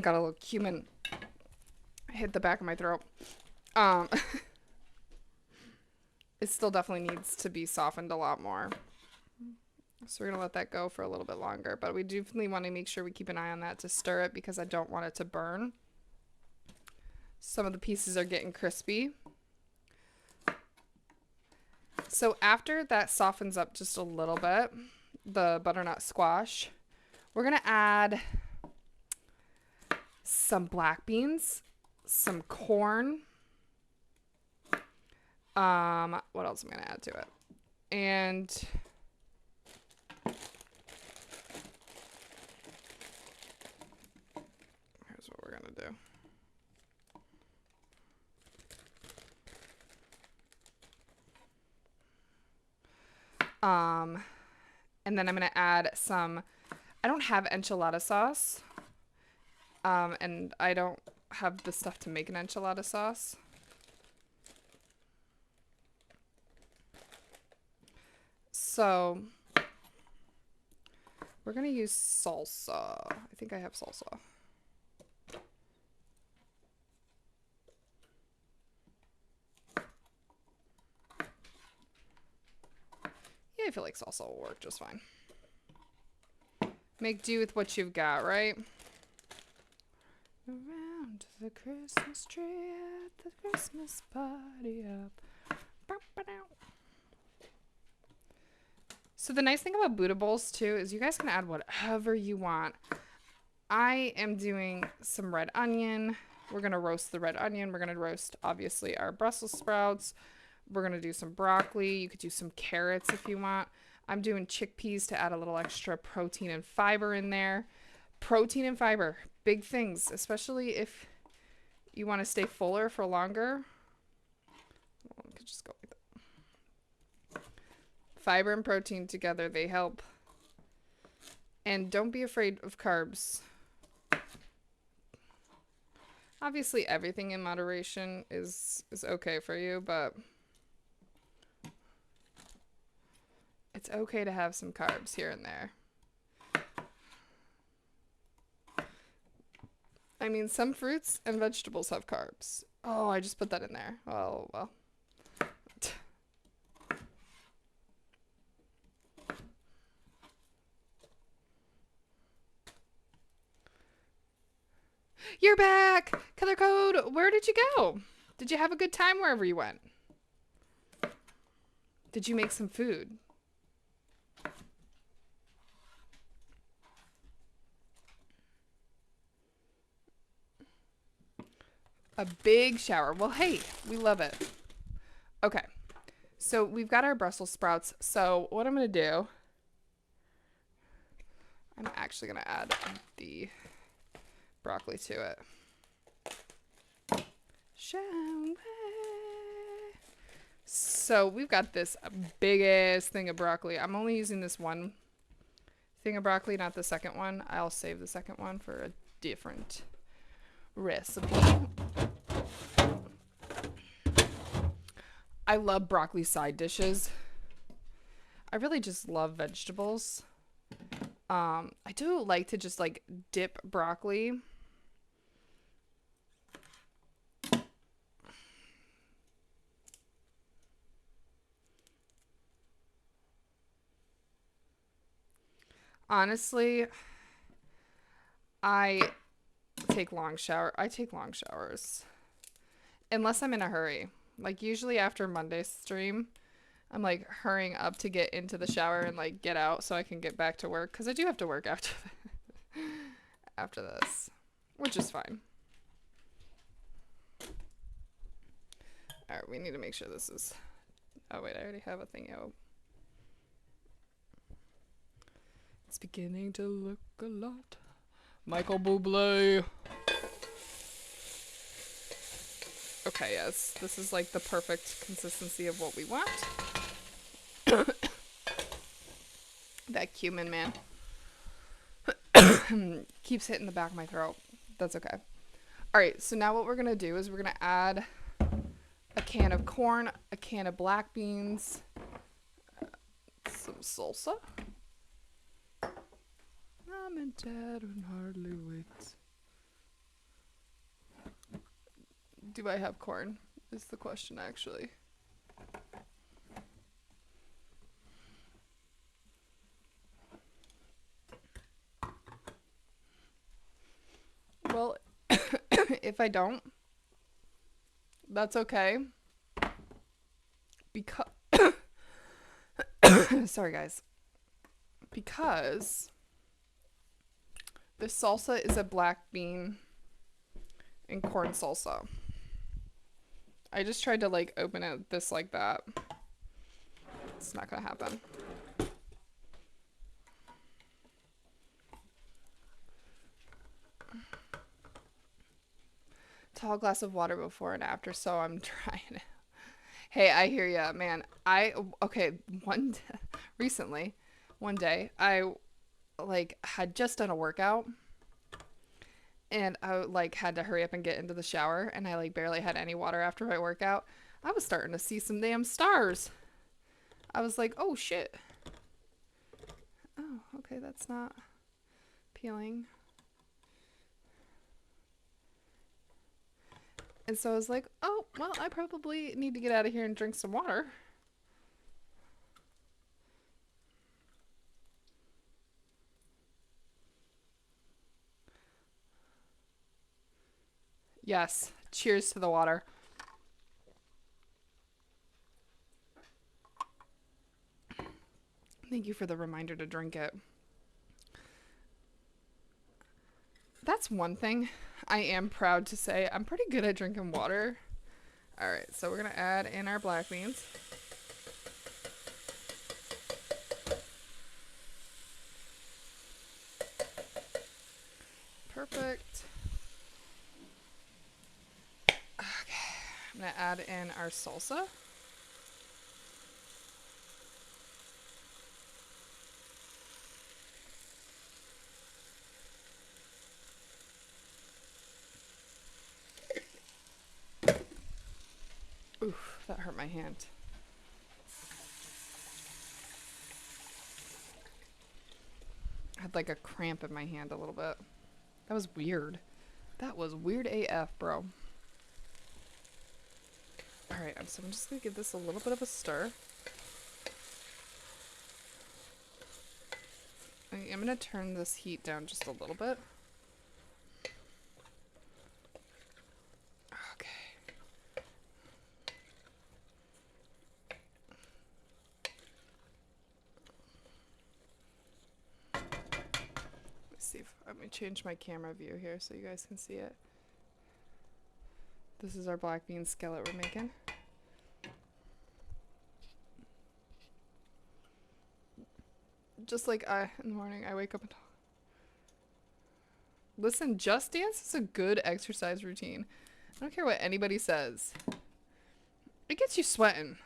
got a little cumin hit the back of my throat. It still definitely needs to be softened a lot more. So we're going to let that go for a little bit longer. But we definitely want to make sure we keep an eye on that to stir it because I don't want it to burn. Some of the pieces are getting crispy. So after that softens up just a little bit, the butternut squash, we're going to add some black beans, some corn. What else am I going to add to it? And here's what we're going to do. And then I'm going to add some, I don't have enchilada sauce. And I don't have the stuff to make an enchilada sauce. So we're gonna use salsa. I think I have salsa. Yeah, I feel like salsa will work just fine. Make do with what you've got, right? Around the Christmas tree at the Christmas party up. So the nice thing about Buddha bowls too is you guys can add whatever you want. I am doing some red onion. We're gonna roast the red onion. We're gonna roast obviously our Brussels sprouts. We're gonna do some broccoli. You could do some carrots if you want. I'm doing chickpeas to add a little extra protein and fiber in there. Protein and fiber, big things, especially if you want to stay fuller for longer. Well, I could just go like that. Fiber and protein together, they help. And don't be afraid of carbs. Obviously, everything in moderation is okay for you, but it's okay to have some carbs here and there. I mean, some fruits and vegetables have carbs. Oh, I just put that in there. Oh, well. You're back! Color Code, where did you go? Did you have a good time wherever you went? Did you make some food? A big shower. Well, hey, we love it. Okay, so we've got our Brussels sprouts. So what I'm going to do, I'm actually going to add the broccoli to it. So we've got this biggest thing of broccoli. I'm only using this one thing of broccoli, not the second one. I'll save the second one for a different recipe. I love broccoli side dishes. I really just love vegetables. I do like to just like dip broccoli. Honestly, I take long showers. Unless I'm in a hurry. Like usually after Monday's stream, I'm like hurrying up to get into the shower and like get out so I can get back to work. Because I do have to work after this, which is fine. Alright, we need to make sure this is... Oh wait, I already have a thing out. It's beginning to look a lot Michael Bublé. Okay, yes, this is like the perfect consistency of what we want. That cumin, man, keeps hitting the back of my throat. That's okay. All right, so now what we're gonna do is we're gonna add a can of corn, a can of black beans, some salsa. Mom and Dad would hardly wait. Do I have corn? Is the question actually. Well, if I don't, that's okay. Because sorry guys. Because the salsa is a black bean and corn salsa. I just tried to like open it this like that. It's not gonna happen. Tall glass of water before and after, so I'm trying to. Hey, I hear ya, man. Recently, one day, I like had just done a workout and I like had to hurry up and get into the shower, and I like barely had any water after my workout. I was starting to see some damn stars. I was like, oh shit. Oh, okay, that's not peeling. And so I was like, oh, well, I probably need to get out of here and drink some water. Yes, cheers to the water. Thank you for the reminder to drink it. That's one thing I am proud to say. I'm pretty good at drinking water. All right, so we're going to add in our black beans. Perfect. Okay, I'm going to add in our salsa. Oof, that hurt my hand. I had like a cramp in my hand a little bit. That was weird. That was weird AF, bro. Alright, so I'm just going to give this a little bit of a stir. I'm going to turn this heat down just a little bit. Okay. Let's see if let me change my camera view here so you guys can see it. This is our black bean skillet we're making. Just like in the morning, I wake up and listen, Just Dance is a good exercise routine. I don't care what anybody says. It gets you sweating.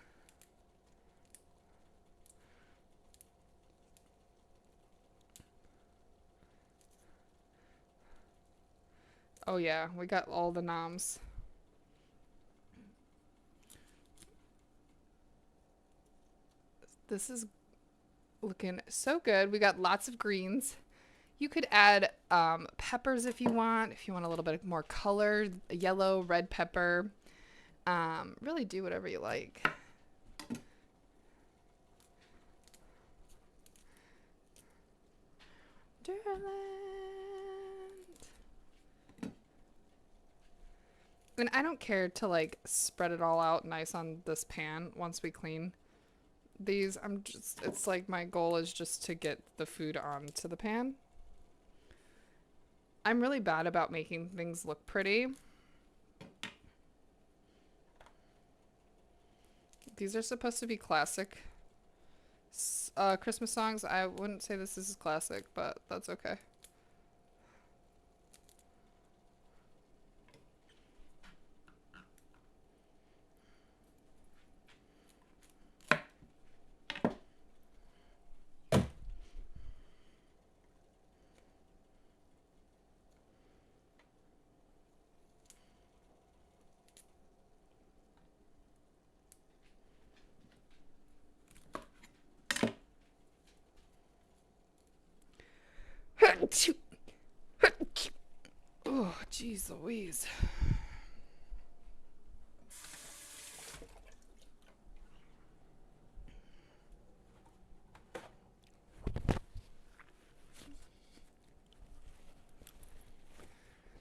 Oh yeah, we got all the noms. This is looking so good. We got lots of greens. You could add peppers if you want a little bit more color, yellow, red pepper. Really do whatever you like. And I don't care to like spread it all out nice on this pan once we clean these. It's like my goal is just to get the food onto the pan. I'm really bad about making things look pretty. These are supposed to be classic Christmas songs. I wouldn't say this is classic, but that's okay. Oh, jeez Louise.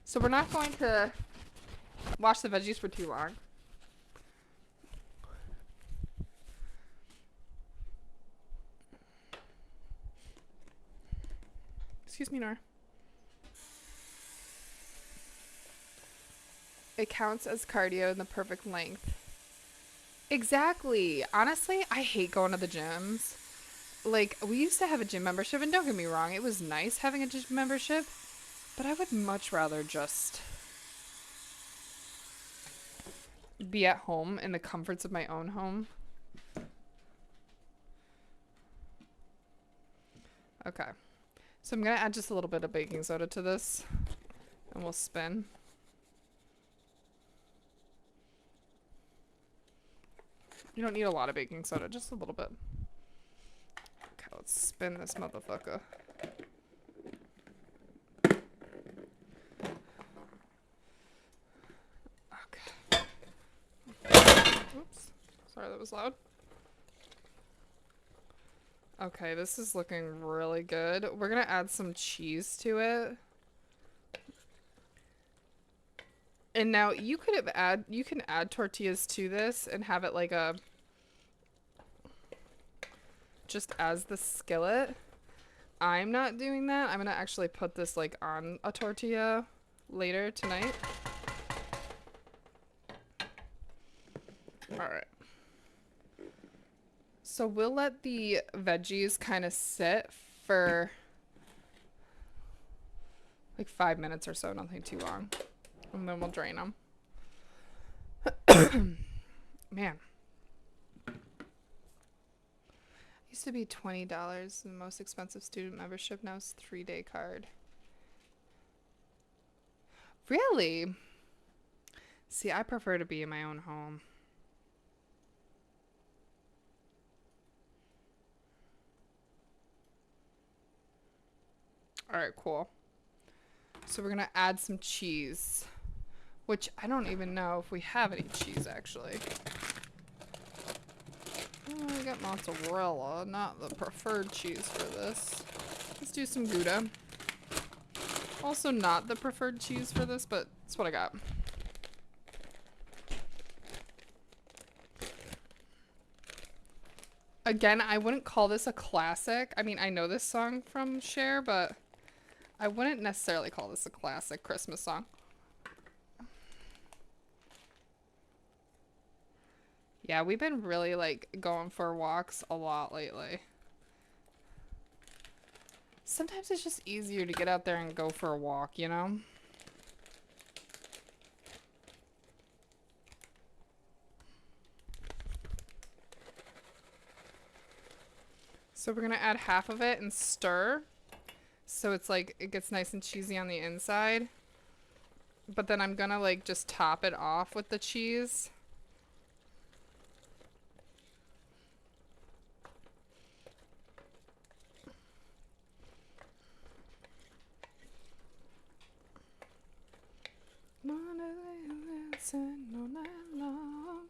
So we're not going to wash the veggies for too long. Excuse me, Nora. It counts as cardio in the perfect length. Exactly. Honestly, I hate going to the gyms. Like, we used to have a gym membership, and don't get me wrong, it was nice having a gym membership, but I would much rather just be at home in the comforts of my own home. Okay. So I'm going to add just a little bit of baking soda to this. And we'll spin. You don't need a lot of baking soda, just a little bit. Okay, let's spin this motherfucker. Okay. Oops. Sorry, that was loud. Okay, this is looking really good. We're gonna add some cheese to it. And now you can add tortillas to this and have it like a just as the skillet. I'm not doing that. I'm gonna actually put this like on a tortilla later tonight. All right. So we'll let the veggies kind of sit for like 5 minutes or so, nothing too long. And then we'll drain them. Man. It used to be $20, the most expensive student membership. Now it's 3-day card. Really? See, I prefer to be in my own home. All right, cool. So we're going to add some cheese, which I don't even know if we have any cheese, actually. Oh, we got mozzarella, not the preferred cheese for this. Let's do some Gouda. Also not the preferred cheese for this, but it's what I got. Again, I wouldn't call this a classic. I mean, I know this song from Cher, but I wouldn't necessarily call this a classic Christmas song. Yeah, we've been really like going for walks a lot lately. Sometimes it's just easier to get out there and go for a walk, you know? So we're gonna add half of it and stir. So it's like, it gets nice and cheesy on the inside. But then I'm gonna like just top it off with the cheese. All night long.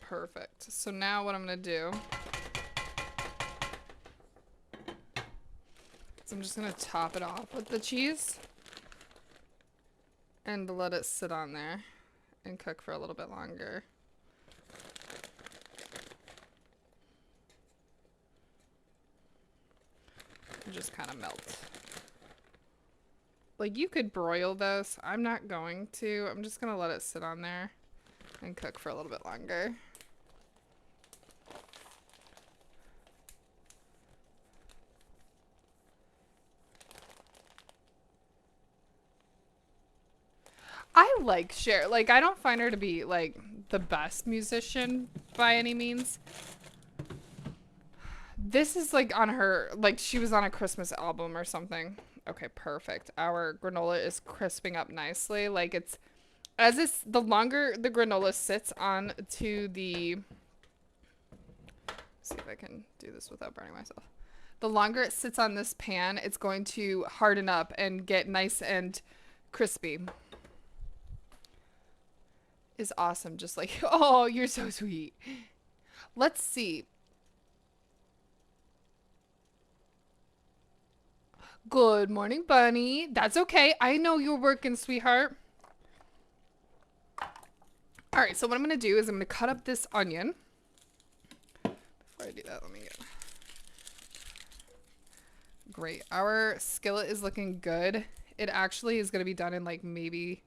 Perfect. So now what I'm gonna do is I'm just gonna top it off with the cheese and let it sit on there and cook for a little bit longer. And just kind of melt. Like, you could broil this. I'm not going to. I'm just gonna let it sit on there and cook for a little bit longer. I like Cher. Like, I don't find her to be, like, the best musician by any means. This is, like, on her, like, she was on a Christmas album or something. Okay, perfect. Our granola is crisping up nicely. Like, it's, as it's, the longer the granola sits on to the, see if I can do this without burning myself. The longer it sits on this pan, it's going to harden up and get nice and crispy. Is awesome. Just like, oh, you're so sweet. Let's see. Good morning, Bunny. That's okay. I know you're working, sweetheart. All right, so what I'm going to do is I'm going to cut up this onion. Before I do that, let me get... Great. Our skillet is looking good. It actually is going to be done in like maybe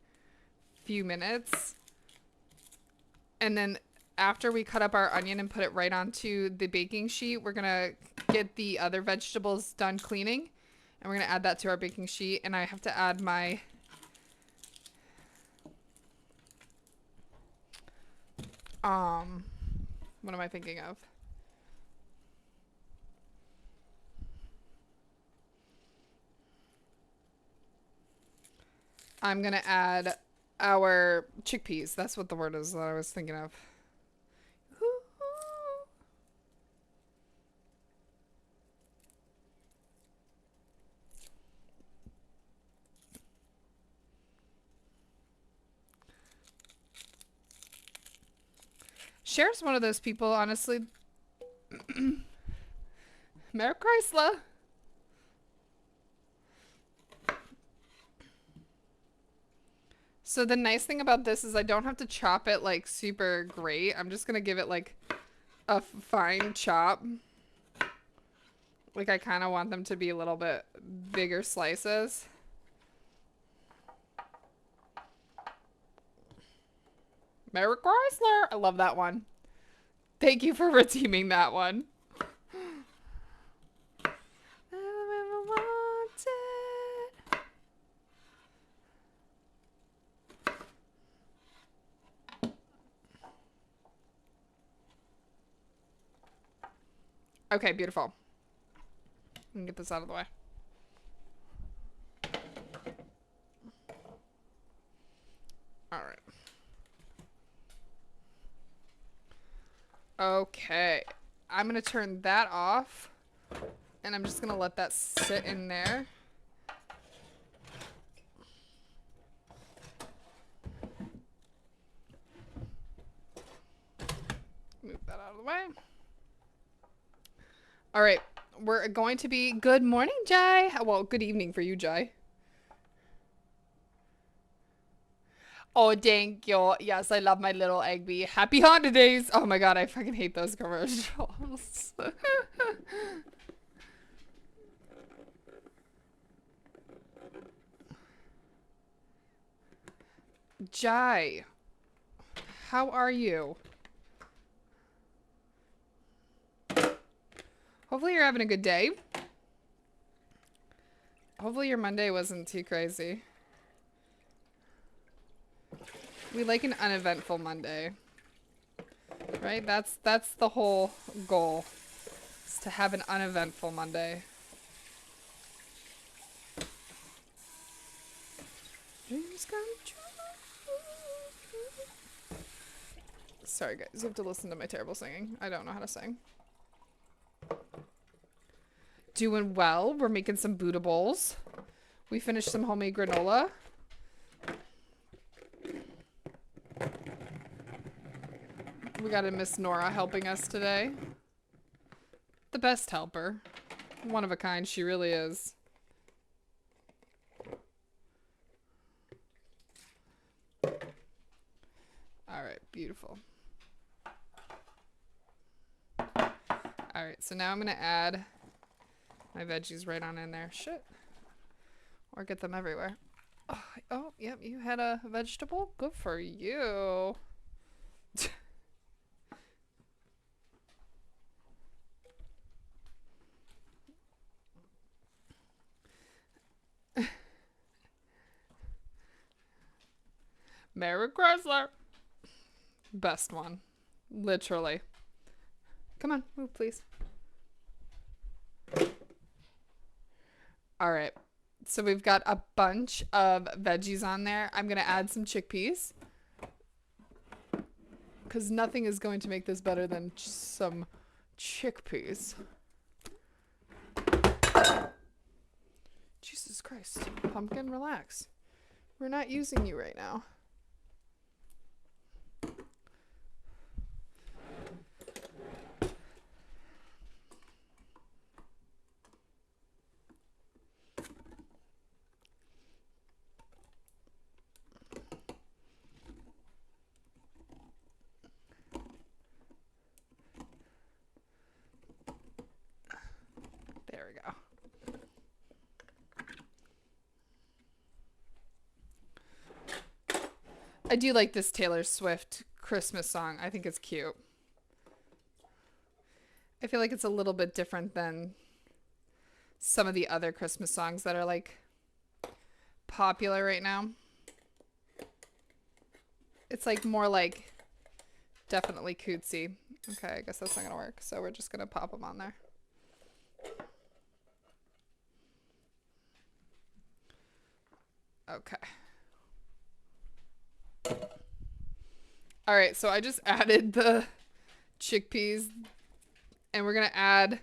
a few minutes. And then after we cut up our onion and put it right onto the baking sheet, we're going to get the other vegetables done cleaning. And we're going to add that to our baking sheet. And I have to add my... what am I thinking of? I'm going to add our chickpeas. That's what the word is that I was thinking of. Cher's one of those people, honestly. Merry Chrysler. So the nice thing about this is I don't have to chop it like super great. I'm just going to give it like a fine chop. Like I kind of want them to be a little bit bigger slices. Merry Chrysler. I love that one. Thank you for redeeming that one. Okay, beautiful. Let me get this out of the way. All right. Okay. I'm going to turn that off. And I'm just going to let that sit in there. Move that out of the way. All right. We're going to be... Good morning, Jai. Well, good evening for you, Jai. Oh, thank you. Yes, I love my little egg bee. Happy holidays. Oh my god, I fucking hate those commercials. Jai, how are you? Hopefully you're having a good day. Hopefully your Monday wasn't too crazy. We like an uneventful Monday. Right? That's the whole goal. Is to have an uneventful Monday. Dreams come true. Sorry guys, you have to listen to my terrible singing. I don't know how to sing. Doing well. We're making some Buddha bowls. We finished some homemade granola. We got a Miss Nora helping us today. The best helper. One of a kind, she really is. Alright, beautiful. Alright, so now I'm going to add my veggies right on in there. Shit. Or get them everywhere. Oh, yep, you had a vegetable? Good for you. Merry Chrysler. Best one. Literally. Come on, move please. Alright. So we've got a bunch of veggies on there. I'm going to add some chickpeas. Because nothing is going to make this better than some chickpeas. Jesus Christ. Pumpkin, relax. We're not using you right now. There we go. I do like this Taylor Swift Christmas song. I think it's cute. I feel like it's a little bit different than some of the other Christmas songs that are like popular right now. It's like more like definitely cutesy. Okay, I guess that's not gonna work. So we're just gonna pop them on there. Okay. All right, so I just added the chickpeas, and we're gonna add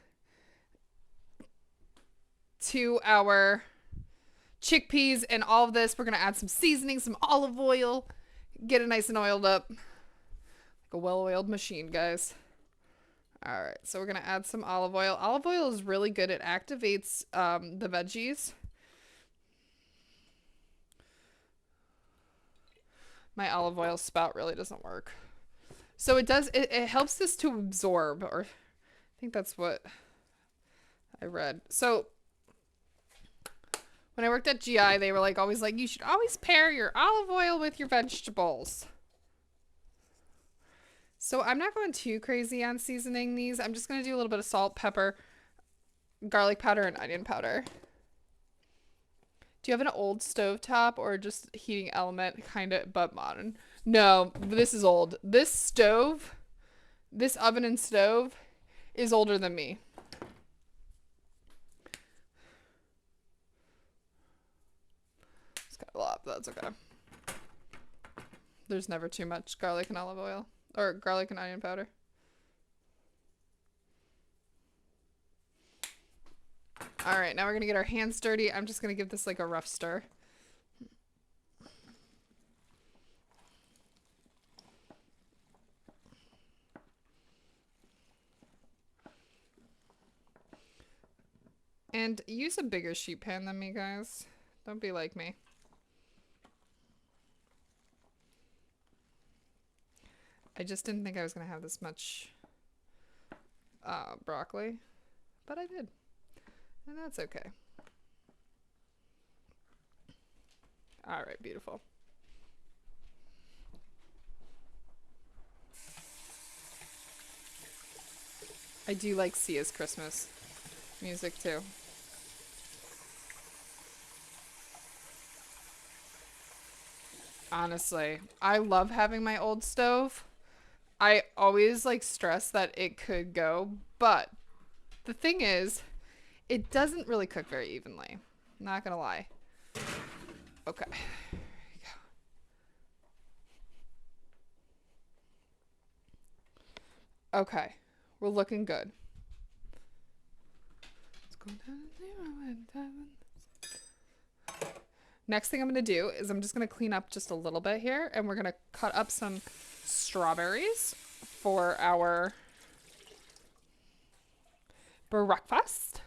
to our chickpeas and all of this. We're gonna add some seasoning, some olive oil, get it nice and oiled up, like a well-oiled machine, guys. All right, so we're gonna add some olive oil. Olive oil is really good. It activates the veggies. My olive oil spout really doesn't work. So it does, it helps this to absorb, or I think that's what I read. So when I worked at GI, they were like always like, you should always pair your olive oil with your vegetables. So I'm not going too crazy on seasoning these. I'm just going to do a little bit of salt, pepper, garlic powder, and onion powder. Do you have an old stovetop or just heating element kind of, but modern? No, this is old. This stove, this oven and stove is older than me. It's got a lot, but that's okay. There's never too much garlic and olive oil, or garlic and onion powder. All right, now we're going to get our hands dirty. I'm just going to give this like a rough stir. And use a bigger sheet pan than me, guys. Don't be like me. I just didn't think I was going to have this much broccoli, but I did. And that's okay. All right, beautiful. I do like Sia's Christmas music too. Honestly, I love having my old stove. I always like stress that it could go, but the thing is, it doesn't really cook very evenly. Not gonna lie. Okay. There you go. Okay. We're looking good. Let's go down to 0 and 7. Next thing I'm going to do is I'm just going to clean up just a little bit here, and we're going to cut up some strawberries for our breakfast.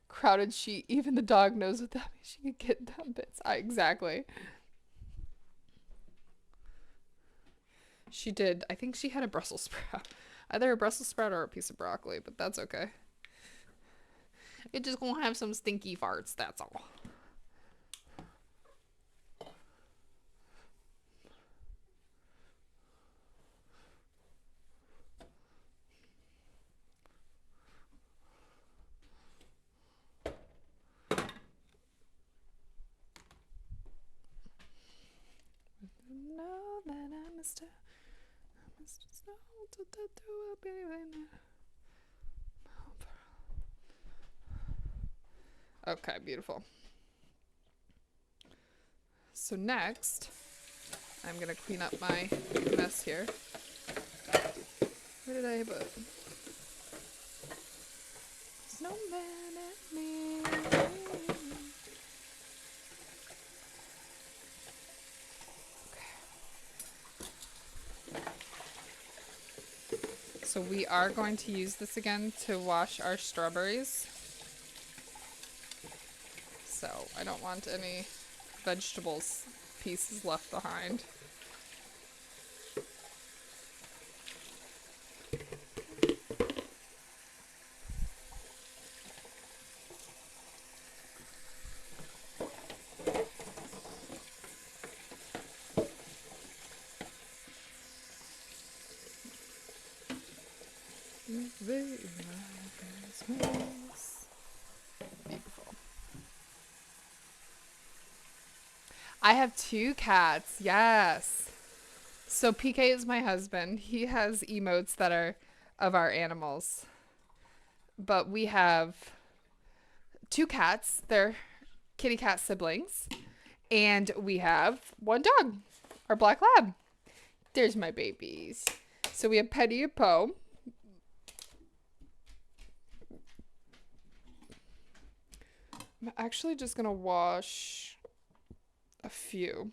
Crowded sheet. Even the dog knows what that means. She can get down bits. Exactly. She did. I think she had a Brussels sprout. Either a Brussels sprout or a piece of broccoli, but that's okay. It just gonna have some stinky farts, that's all. Know that I must know to do a baby. Okay, beautiful. So next, I'm gonna clean up my mess here. Where did I put? Snowman at me. So we are going to use this again to wash our strawberries. So I don't want any vegetables pieces left behind. Beautiful. I have 2 cats. Yes. So PK is my husband. He has emotes that are of our animals. But we have 2 cats. They're kitty cat siblings. And we have 1 dog, our black lab. There's my babies. So we have Petty and Poe. I'm actually just gonna wash a few.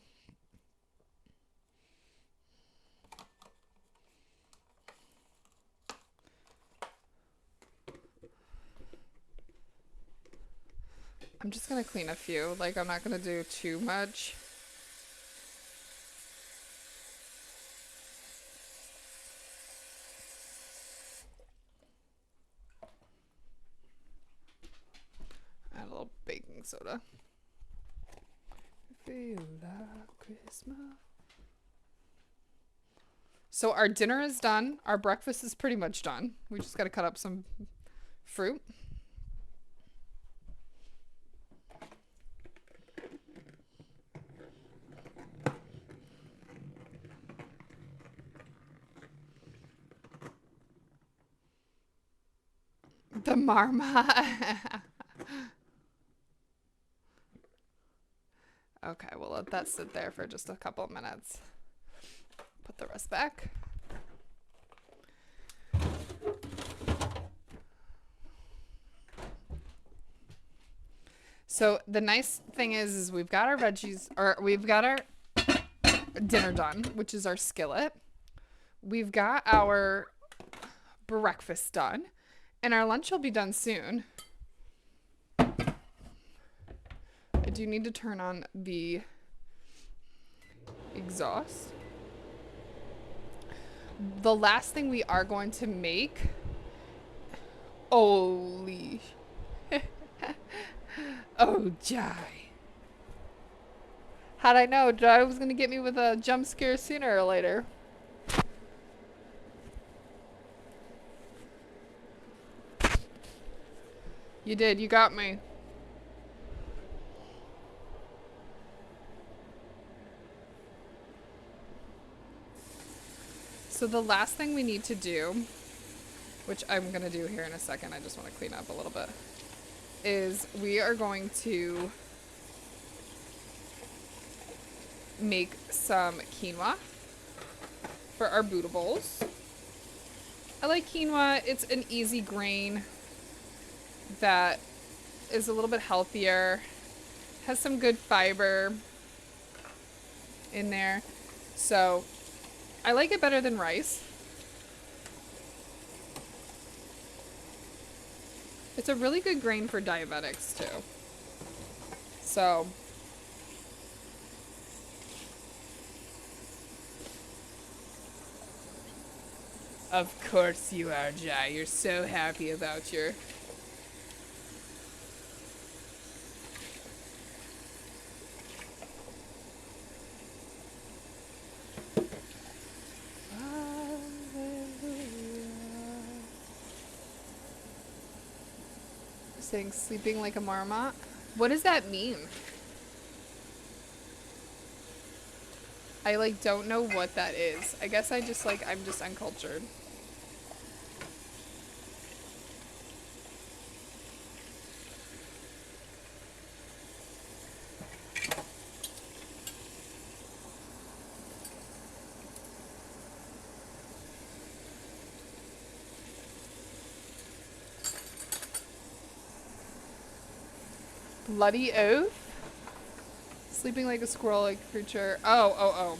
I'm just gonna clean a few. Like, I'm not gonna do too much. Add a little baking soda. Feel like Christmas. So our dinner is done. Our breakfast is pretty much done. We just gotta cut up some fruit. The marmot. Okay, we'll let that sit there for just a couple of minutes. Put the rest back. So the nice thing is we've got our veggies, or we've got our dinner done, which is our skillet. We've got our breakfast done, and our lunch will be done soon. I do need to turn on the exhaust. The last thing we are going to make, holy, oh Jai. How'd I know Jai was gonna get me with a jump scare sooner or later? You did, you got me. So the last thing we need to do, which I'm going to do here in a second, I just want to clean up a little bit, is we are going to make some quinoa for our Buddha bowls. I like quinoa. It's an easy grain that is a little bit healthier, has some good fiber in there. So I like it better than rice. It's a really good grain for diabetics too. So of course you are, Jai. You're so happy about your saying sleeping like a marmot. What does that mean? I like don't know what that is. I guess I just like I'm just uncultured. Bloody oath? Sleeping like a squirrel-like creature. Oh.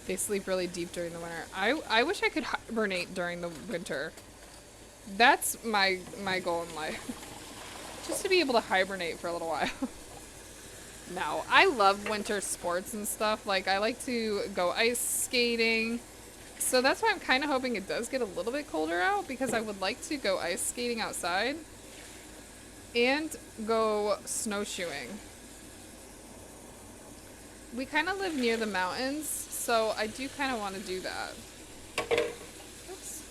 They sleep really deep during the winter. I wish I could hibernate during the winter. That's my goal in life. Just to be able to hibernate for a little while. No, I love winter sports and stuff. Like, I like to go ice skating. So that's why I'm kind of hoping it does get a little bit colder out, because I would like to go ice skating outside and go snowshoeing. We kind of live near the mountains, so I do kind of want to do that. Oops.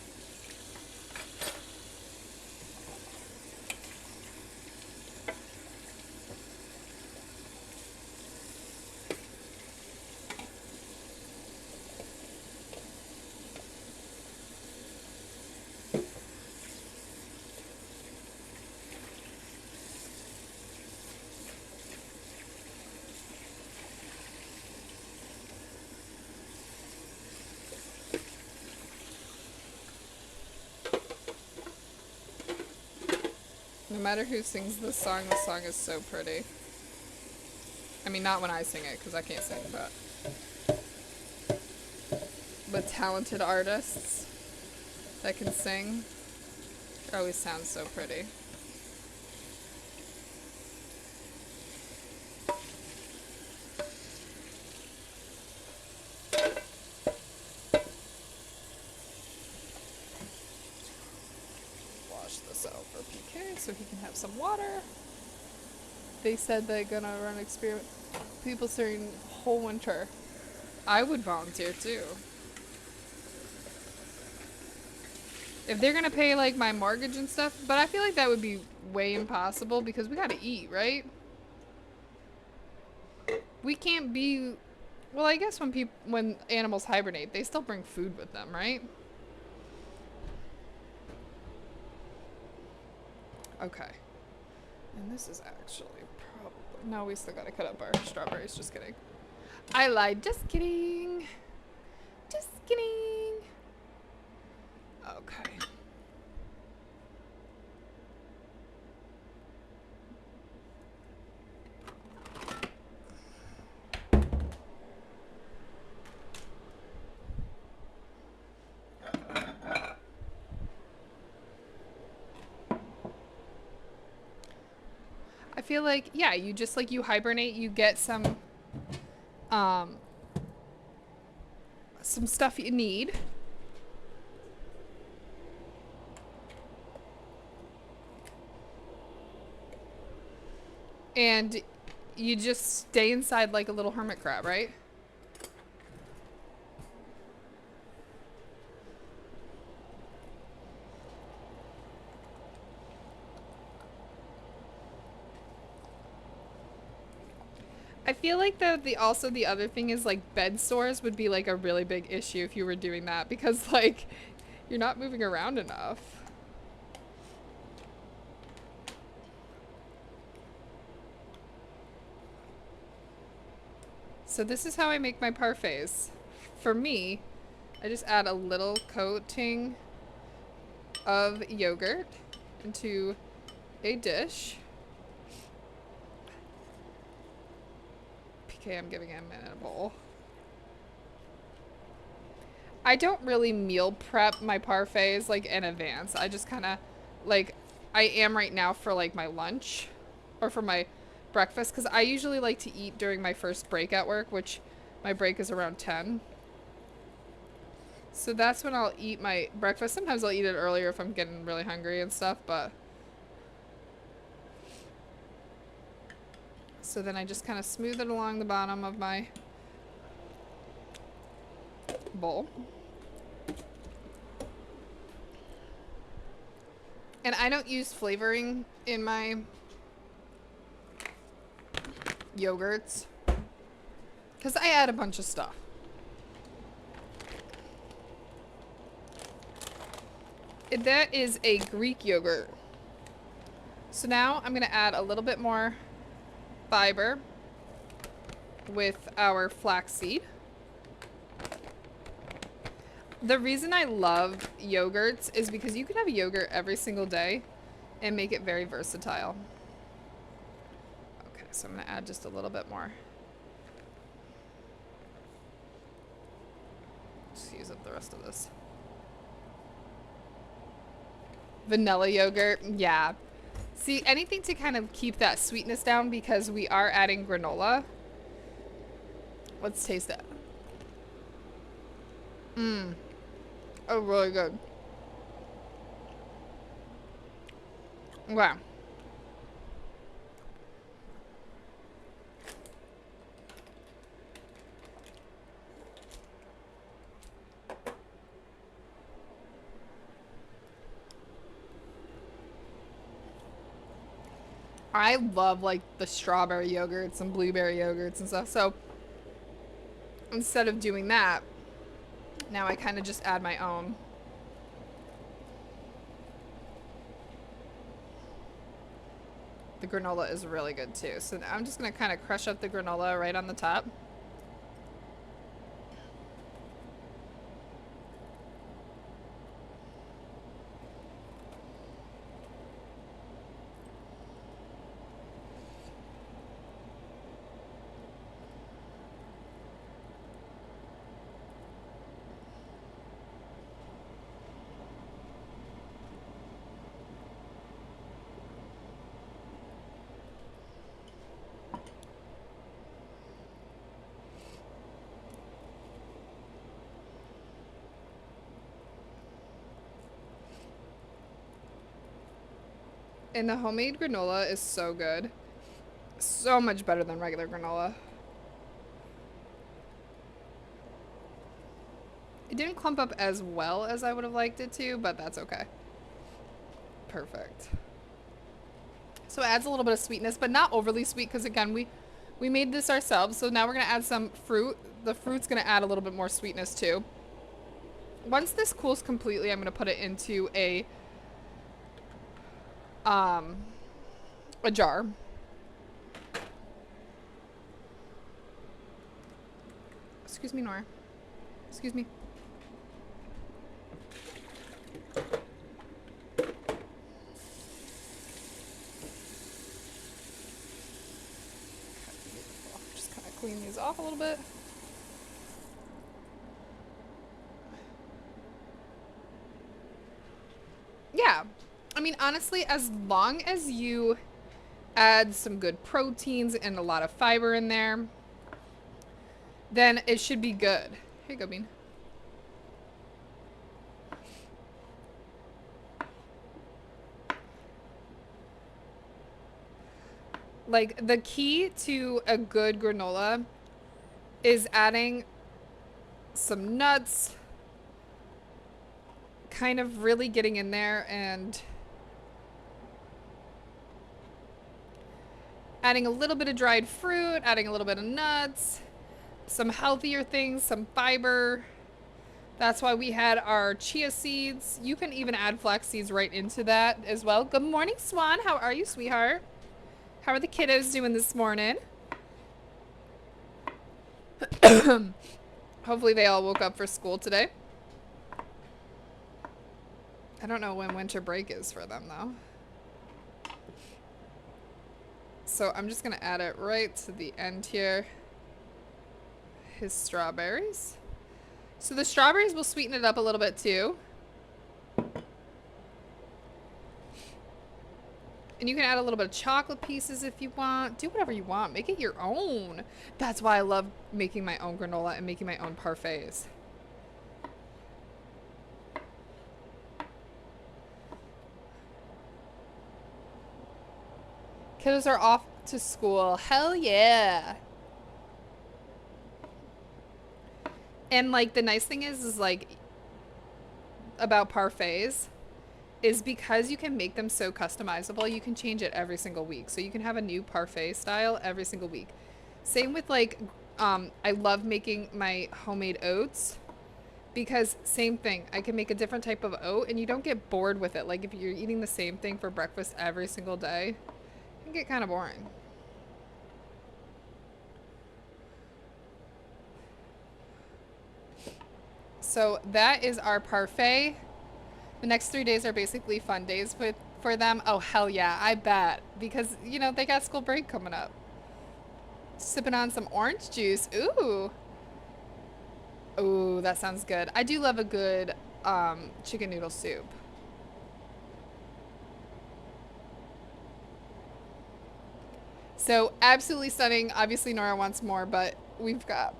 No matter who sings this song is so pretty. I mean, not when I sing it, because I can't sing, but with talented artists that can sing, it always sounds so pretty. Wash this out for PK so he can have some water. They said they're gonna run an experiment. People during whole winter. I would volunteer too. If they're gonna pay like my mortgage and stuff, but I feel like that would be way impossible because we gotta eat, right? We can't be. Well, I guess when animals hibernate, they still bring food with them, right? Okay. And this is actually probably... No, we still gotta cut up our strawberries. Just kidding. I lied. Just kidding. Just kidding. Okay. I feel like, yeah, you just like you hibernate, you get some stuff you need. And you just stay inside like a little hermit crab, right? I feel like the other thing is like bed sores would be like a really big issue if you were doing that because like you're not moving around enough. So this is how I make my parfaits. For me, I just add a little coating of yogurt into a dish. Okay, I'm giving him a bowl. I don't really meal prep my parfaits like in advance. I just kind of like I am right now for like my lunch or for my breakfast because I usually like to eat during my first break at work, which my break is around 10. So that's when I'll eat my breakfast. Sometimes I'll eat it earlier if I'm getting really hungry and stuff, but so then I just kind of smooth it along the bottom of my bowl. And I don't use flavoring in my yogurts because I add a bunch of stuff. That is a Greek yogurt. So now I'm going to add a little bit more fiber with our flaxseed. The reason I love yogurts is because you can have yogurt every single day and make it very versatile. Okay, so I'm going to add just a little bit more. Just use up the rest of this. Vanilla yogurt, yeah. See, anything to kind of keep that sweetness down because we are adding granola. Let's taste it. Mmm. Oh, really good. Wow. I love like the strawberry yogurts and blueberry yogurts and stuff. So instead of doing that, now I kind of just add my own. The granola is really good too. So now I'm just going to kind of crush up the granola right on the top. And the homemade granola is so good. So much better than regular granola. It didn't clump up as well as I would have liked it to, but that's okay. Perfect. So it adds a little bit of sweetness, but not overly sweet because, again, we made this ourselves. So now we're going to add some fruit. The fruit's going to add a little bit more sweetness too. Once this cools completely, I'm going to put it into a jar. Excuse me, Nora. Excuse me. Just kind of clean these off a little bit. Yeah. I mean, honestly, as long as you add some good proteins and a lot of fiber in there, then it should be good. Here you go, Bean. Like, the key to a good granola is adding some nuts, kind of really getting in there and adding a little bit of dried fruit, adding a little bit of nuts, some healthier things, some fiber. That's why we had our chia seeds. You can even add flax seeds right into that as well. Good morning, Swan. How are you, sweetheart? How are the kiddos doing this morning? Hopefully they all woke up for school today. I don't know when winter break is for them, though. So I'm just going to add it right to the end here. His strawberries. So the strawberries will sweeten it up a little bit, too. And you can add a little bit of chocolate pieces if you want. Do whatever you want. Make it your own. That's why I love making my own granola and making my own parfaits. Kiddos are off to school. Hell yeah. And like the nice thing is like about parfaits is because you can make them so customizable, you can change it every single week. So you can have a new parfait style every single week. Same with like, I love making my homemade oats because same thing, I can make a different type of oat and you don't get bored with it. Like if you're eating the same thing for breakfast every single day, it can get kind of boring. So that is our parfait. The next 3 days are basically fun days for them. Oh, hell yeah, I bet. Because, you know, they got school break coming up. Sipping on some orange juice. Ooh. Ooh, that sounds good. I do love a good chicken noodle soup. So, absolutely stunning. Obviously, Nora wants more, but we've got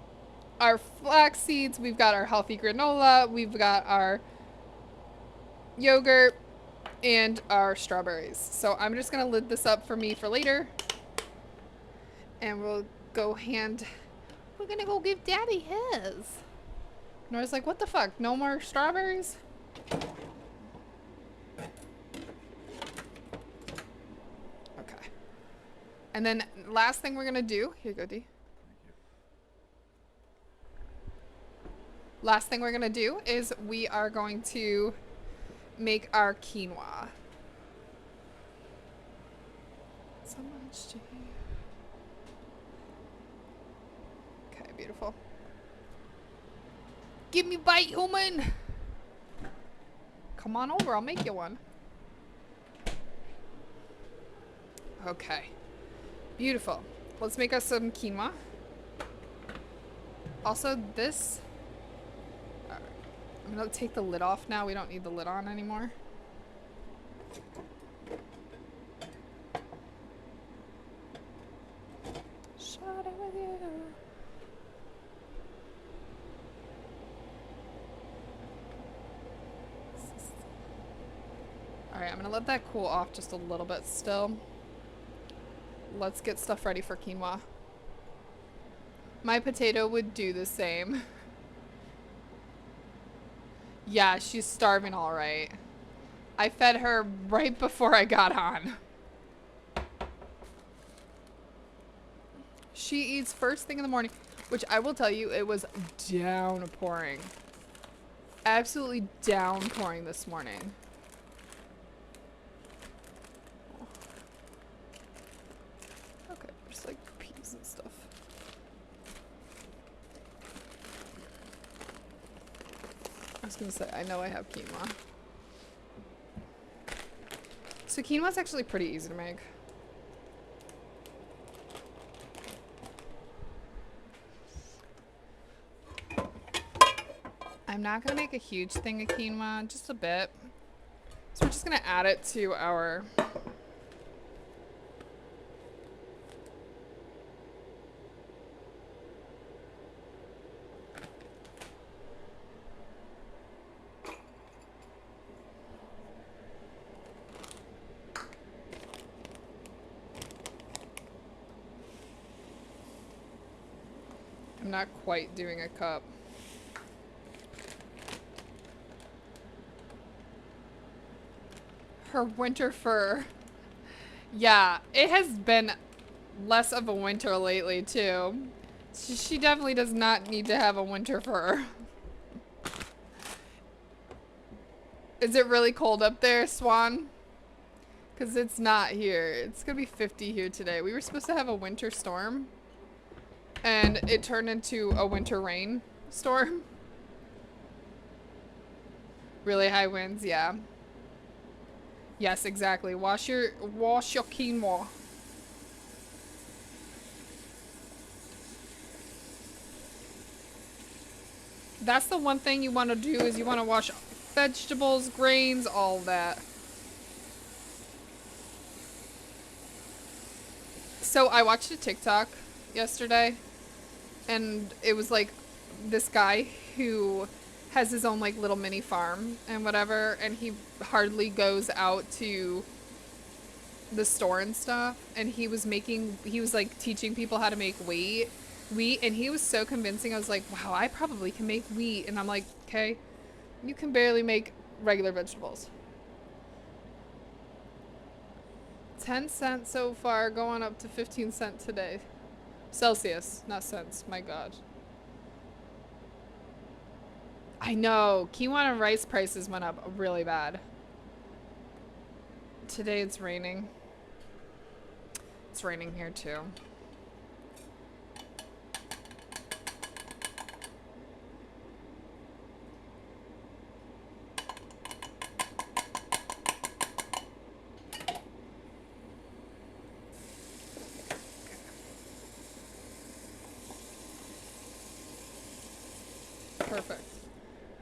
our flax seeds. We've got our healthy granola. We've got our yogurt and our strawberries. So I'm just gonna lid this up for me for later and we'll go we're gonna go give daddy his. Nora's like, what the fuck, no more strawberries? Okay. And then last thing we're gonna do, here you go, D. Last thing we're gonna do is we are going to make our quinoa. So much to hear. Okay, beautiful. Give me a bite, human. Come on over, I'll make you one. Okay, beautiful. Let's make us some quinoa. Also, this. I'm gonna take the lid off now. We don't need the lid on anymore. Shot it with you. Alright, I'm I'm gonna let that cool off just a little bit still. Let's get stuff ready for quinoa. My potato would do the same. Yeah, she's starving all right. I fed her right before I got on. She eats first thing in the morning, which I will tell you, it was downpouring. Absolutely downpouring this morning. Okay, just like peas and stuff. I was gonna say, I know I have quinoa. So quinoa's actually pretty easy to make. I'm not gonna make a huge thing of quinoa, just a bit. So we're just gonna add it to our I'm not quite doing a cup. Her winter fur. Yeah, it has been less of a winter lately, too. She definitely does not need to have a winter fur. Is it really cold up there, Swan? Because it's not here. It's going to be 50 here today. We were supposed to have a winter storm. And it turned into a winter rain storm. Really high winds, yeah. Yes, exactly. Wash your quinoa. That's the one thing you want to do is you want to wash vegetables, grains, all that. So I watched a TikTok yesterday and it was like this guy who has his own like little mini farm and whatever, and he hardly goes out to the store and stuff, and he was like teaching people how to make wheat, and he was so convincing. I was like, wow, I probably can make wheat. And I'm like, okay, you can barely make regular vegetables. 10 cents so far, going up to 15 cents today. Celsius, not cents, my god. I know, quinoa and rice prices went up really bad. Today it's raining. It's raining here too. Perfect.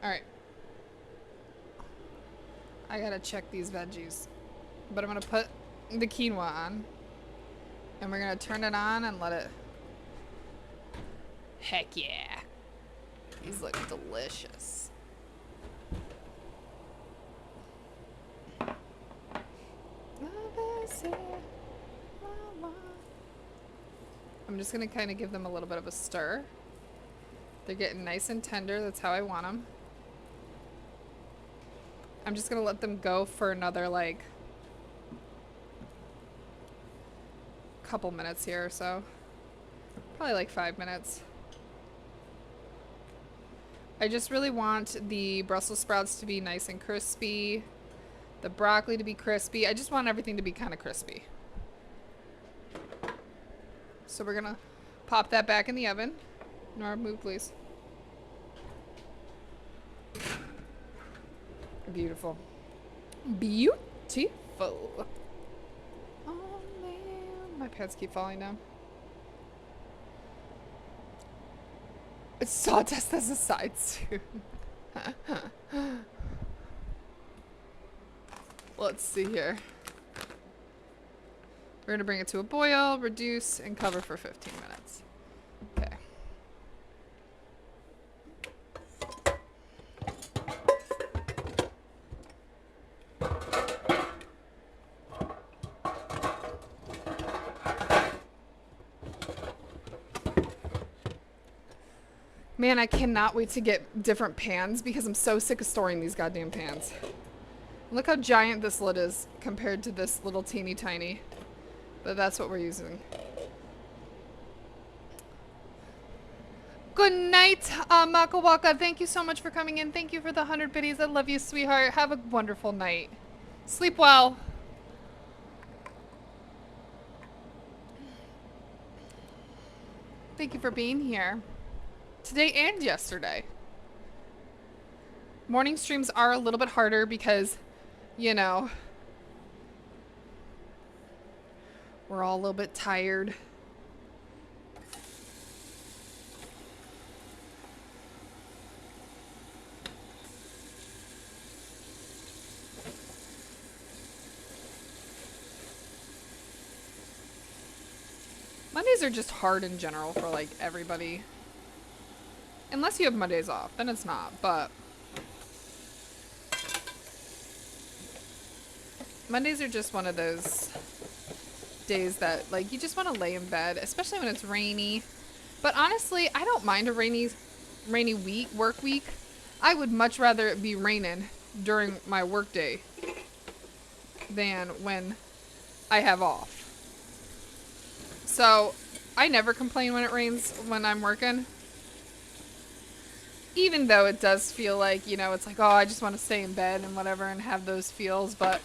Alright. I gotta check these veggies. But I'm gonna put the quinoa on. And we're gonna turn it on and let it... Heck yeah. These look delicious. I'm just gonna kind of give them a little bit of a stir. They're getting nice and tender. That's how I want them. I'm just gonna let them go for another like couple minutes here or so. Probably like 5 minutes. I just really want the Brussels sprouts to be nice and crispy. The broccoli to be crispy. I just want everything to be kind of crispy. So we're gonna pop that back in the oven. Nora, move please. Beautiful. Beautiful. Oh man, my pants keep falling down. It's sawdust as a side too. Let's see here. We're gonna bring it to a boil, reduce, and cover for 15 minutes. Okay. Man, I cannot wait to get different pans because I'm so sick of storing these goddamn pans. Look how giant this lid is compared to this little teeny tiny. But that's what we're using. Good night, Makawaka. Thank you so much for coming in. Thank you for the 100 biddies. I love you, sweetheart. Have a wonderful night. Sleep well. Thank you for being here. Today and yesterday. Morning streams are a little bit harder because, you know, we're all a little bit tired. Mondays are just hard in general for like everybody. Unless you have Mondays off, then it's not, but Mondays are just one of those days that like you just want to lay in bed, especially when it's rainy. But honestly, I don't mind a rainy work week. I would much rather it be raining during my work day than when I have off. So I never complain when it rains when I'm working. Even though it does feel like, you know, it's like, oh, I just want to stay in bed and whatever and have those feels. But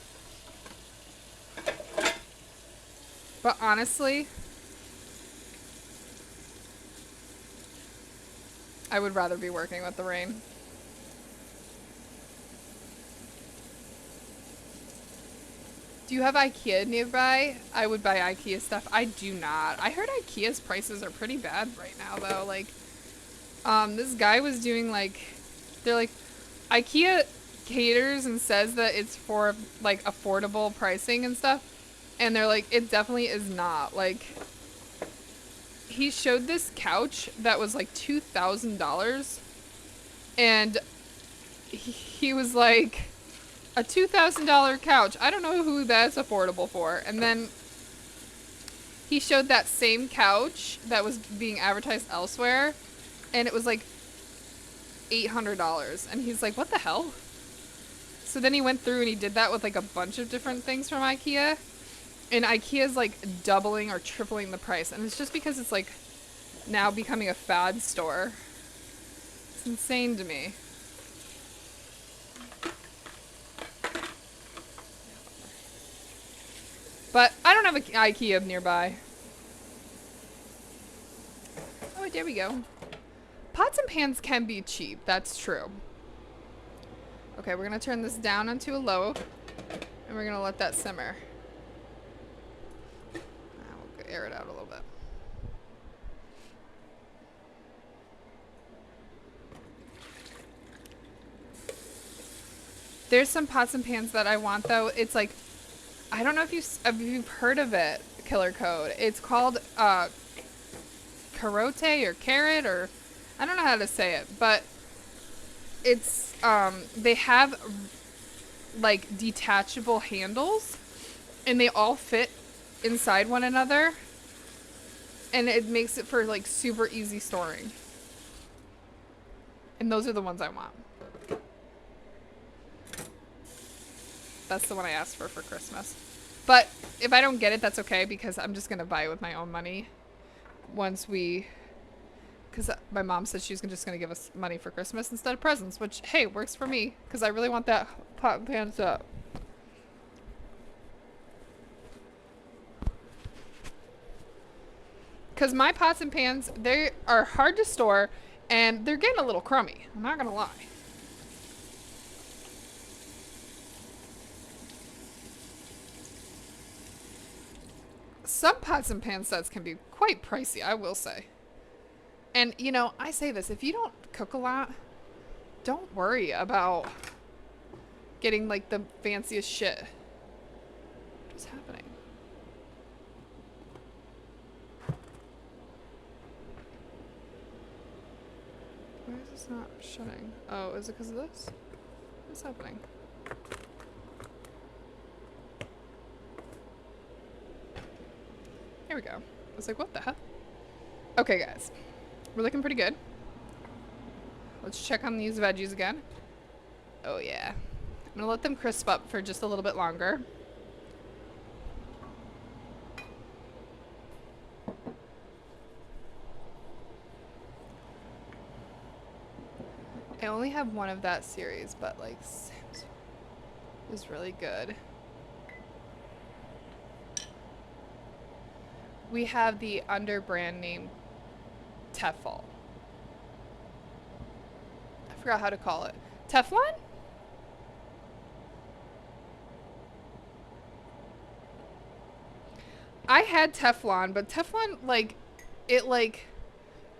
honestly, I would rather be working with the rain. Do you have IKEA nearby? I would buy IKEA stuff. I do not. I heard IKEA's prices are pretty bad right now, though. Like, this guy was doing, like, they're like, IKEA caters and says that it's for, like, affordable pricing and stuff. And they're like, it definitely is not. Like, he showed this couch that was, like, $2,000. And he was like, a $2,000 couch. I don't know who that's affordable for. And then he showed that same couch that was being advertised elsewhere, and it was like $800. And he's like, what the hell? So then he went through and he did that with like a bunch of different things from IKEA. And IKEA's like doubling or tripling the price. And it's just because it's like now becoming a fad store. It's insane to me. But I don't have an IKEA nearby. Oh, there we go. Pots and pans can be cheap. That's true. Okay, we're going to turn this down onto a low. And we're going to let that simmer. We'll air it out a little bit. There's some pots and pans that I want, though. It's like, I don't know if you've heard of it, Killer Code. It's called Carote or Carrot, or I don't know how to say it, but it's they have like detachable handles, and they all fit inside one another, and it makes it for like super easy storing. And those are the ones I want. That's the one I asked for Christmas. But if I don't get it, that's okay, because I'm just going to buy it with my own money once we... Because my mom said she was just going to give us money for Christmas instead of presents, which, hey, works for me, because I really want that pot and pan set. Because my pots and pans, they are hard to store, and they're getting a little crummy. I'm not going to lie. Some pots and pan sets can be quite pricey, I will say. And, you know, I say this, if you don't cook a lot, don't worry about getting, like, the fanciest shit. What's happening? Why is this not shutting? Oh, is it because of this? What's happening? Here we go. I was like, what the hell? Okay, guys. We're looking pretty good. Let's check on these veggies again. Oh yeah. I'm gonna let them crisp up for just a little bit longer. I only have one of that series, but like Sam's was really good. We have the under brand name Tefal. I forgot how to call it. Teflon? I had Teflon, but Teflon, like, it, like,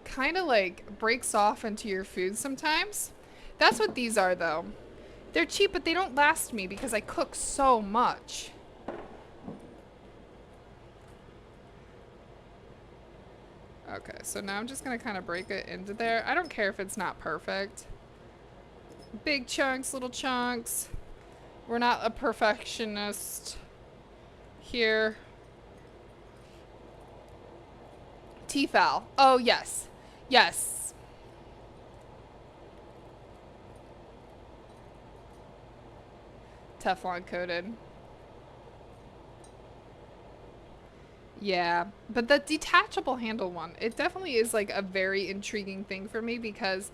kind of, like, breaks off into your food sometimes. That's what these are, though. They're cheap, but they don't last me because I cook so much. Okay, so now I'm just going to kind of break it into there. I don't care if it's not perfect. Big chunks, little chunks. We're not a perfectionist here. Tefal. Oh, yes. Yes. Teflon coated. Yeah, but the detachable handle one, it definitely is like a very intriguing thing for me because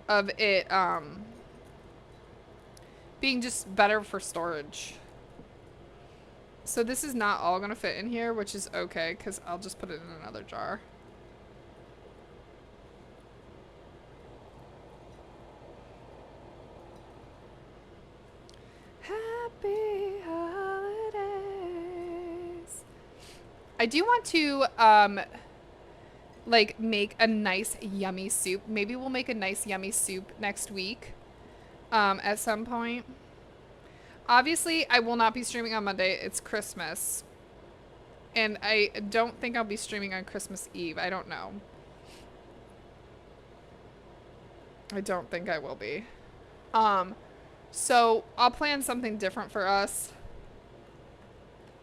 of it being just better for storage. So this is not all gonna fit in here, which is okay because I'll just put it in another jar. Happy holidays. I do want to like make a nice yummy soup. Maybe we'll make a nice yummy soup next week at some point. Obviously, I will not be streaming on Monday. It's Christmas. And I don't think I'll be streaming on Christmas Eve. I don't know. I don't think I will be. So I'll plan something different for us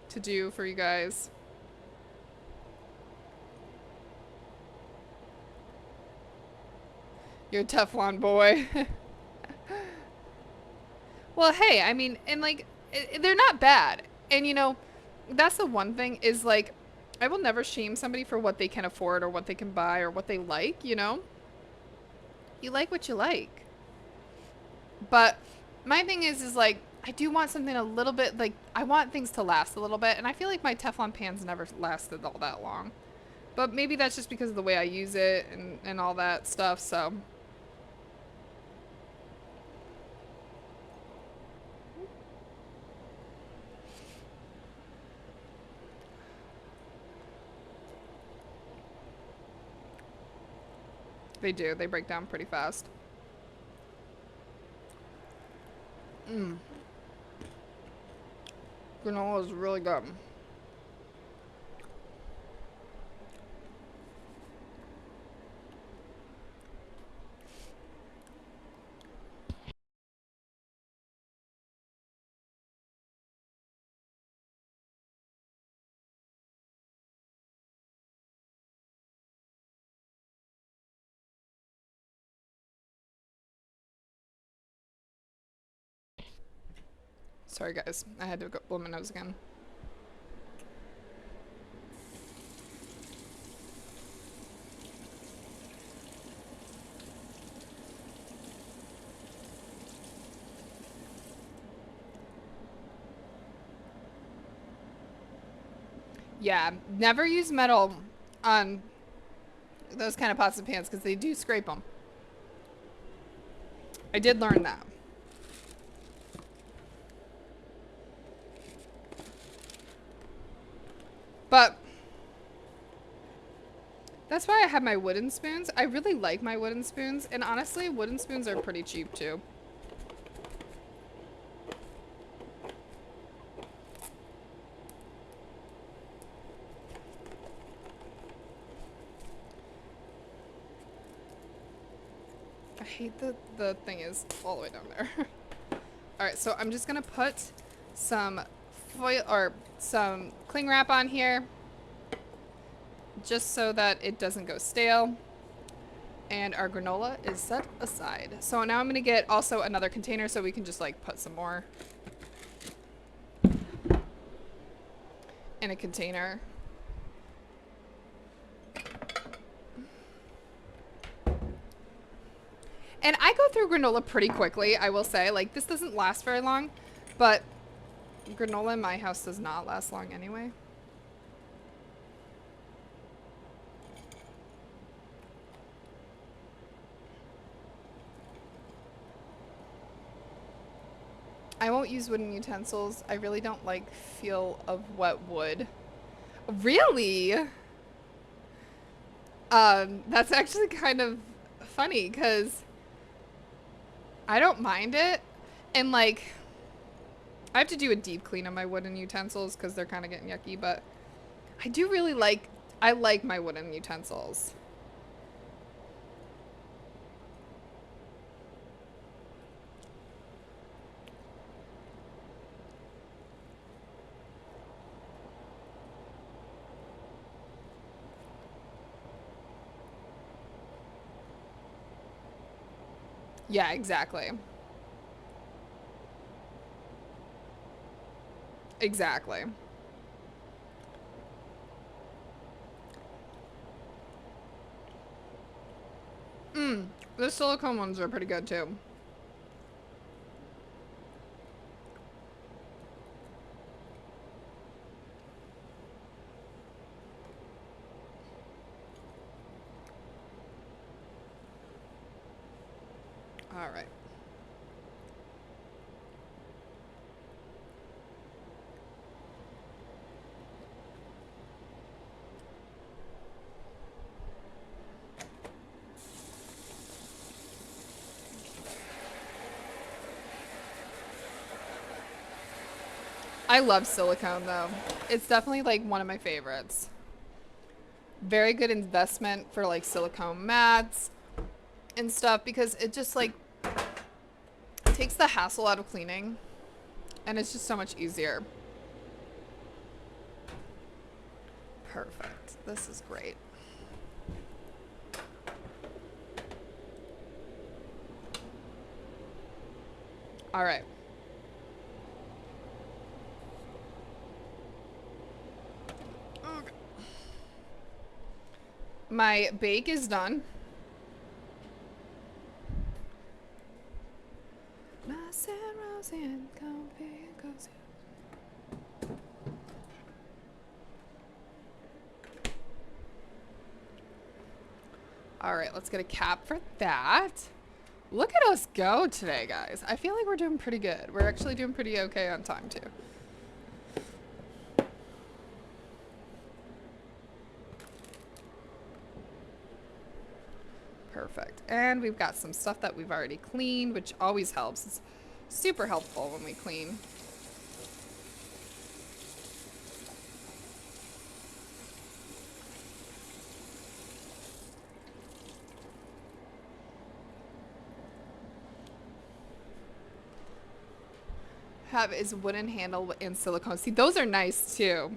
to do for you guys. You're a Teflon boy. Well, hey, I mean, and like, they're not bad. And you know, that's the one thing is like, I will never shame somebody for what they can afford or what they can buy or what they like, you know? You like what you like. But my thing is like, I do want something a little bit, like, I want things to last a little bit. And I feel like my Teflon pans never lasted all that long. But maybe that's just because of the way I use it and all that stuff, so. They do. They break down pretty fast. Granola is really good. Sorry, guys. I had to go blow my nose again. Yeah, never use metal on those kind of pots and pans because they do scrape them. I did learn that. But that's why I have my wooden spoons. I really like my wooden spoons. And honestly, wooden spoons are pretty cheap too. I hate the thing is all the way down there. Alright, so I'm just gonna put some foil or some cling wrap on here just so that it doesn't go stale. And our granola is set aside. So now I'm gonna get also another container so we can just like put some more in a container. And I go through granola pretty quickly, I will say. Like, this doesn't last very long, but granola in my house does not last long anyway. I won't use wooden utensils. I really don't like feel of wet wood. Really? That's actually kind of funny because I don't mind it. And like, I have to do a deep clean on my wooden utensils because they're kind of getting yucky, but I do really like, I like my wooden utensils. Yeah, exactly. Exactly. The silicone ones are pretty good too. All right. I love silicone though. It's definitely like one of my favorites. Very good investment for like silicone mats and stuff because it just like takes the hassle out of cleaning and it's just so much easier. Perfect. This is great. All right. Okay. My bake is done. All right, let's get a cap for that. Look at us go today, guys. I feel like we're doing pretty good. We're actually doing pretty okay on time, too. Perfect. And we've got some stuff that we've already cleaned, which always helps. It's super helpful when we clean. Have is wooden handle and silicone. See, those are nice too.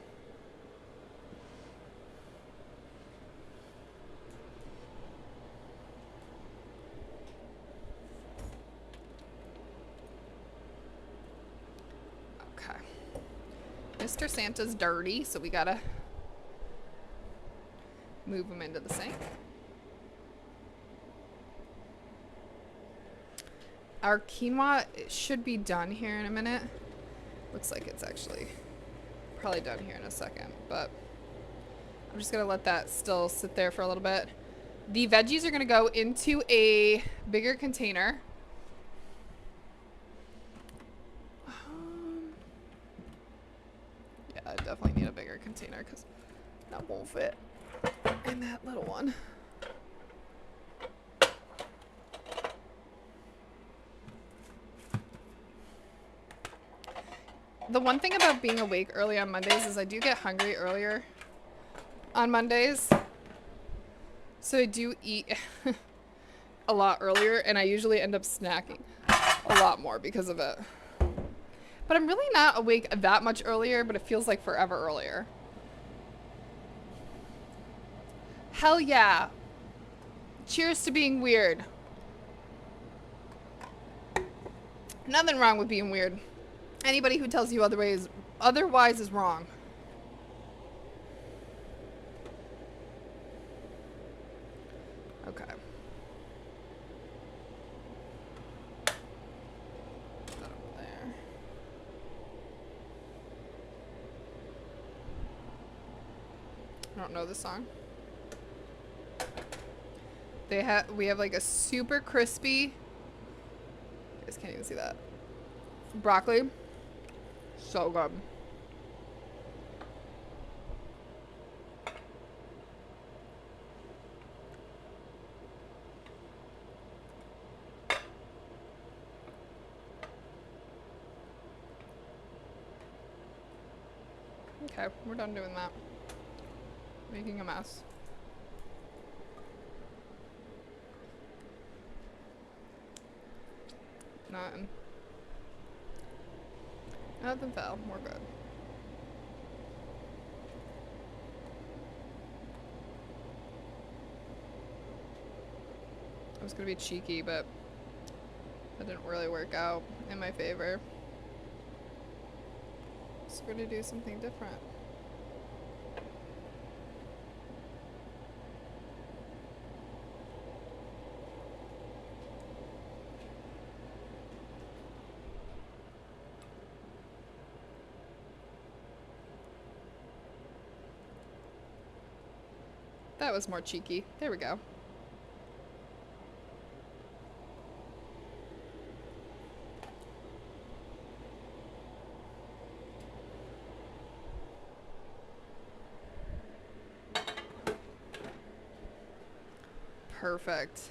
Okay. Mr. Santa's dirty, so we gotta move him into the sink. Our quinoa should be done here in a minute. Looks like it's actually probably done here in a second, but I'm just gonna let that still sit there for a little bit. The veggies are gonna go into a bigger container. Yeah, I definitely need a bigger container because that won't fit in that little one. The one thing about being awake early on Mondays is I do get hungry earlier on Mondays. So I do eat a lot earlier and I usually end up snacking a lot more because of it. But I'm really not awake that much earlier, but it feels like forever earlier. Hell yeah. Cheers to being weird. Nothing wrong with being weird. Anybody who tells you otherwise is wrong. Okay. Put that up there. I don't know this song. We have like a super crispy. You guys can't even see that. Broccoli. So good. Okay, we're done doing that. Making a mess. Nothing fell. We're good. I was gonna be cheeky, but that didn't really work out in my favor. So we're gonna do something different. That was more cheeky. There we go. Perfect.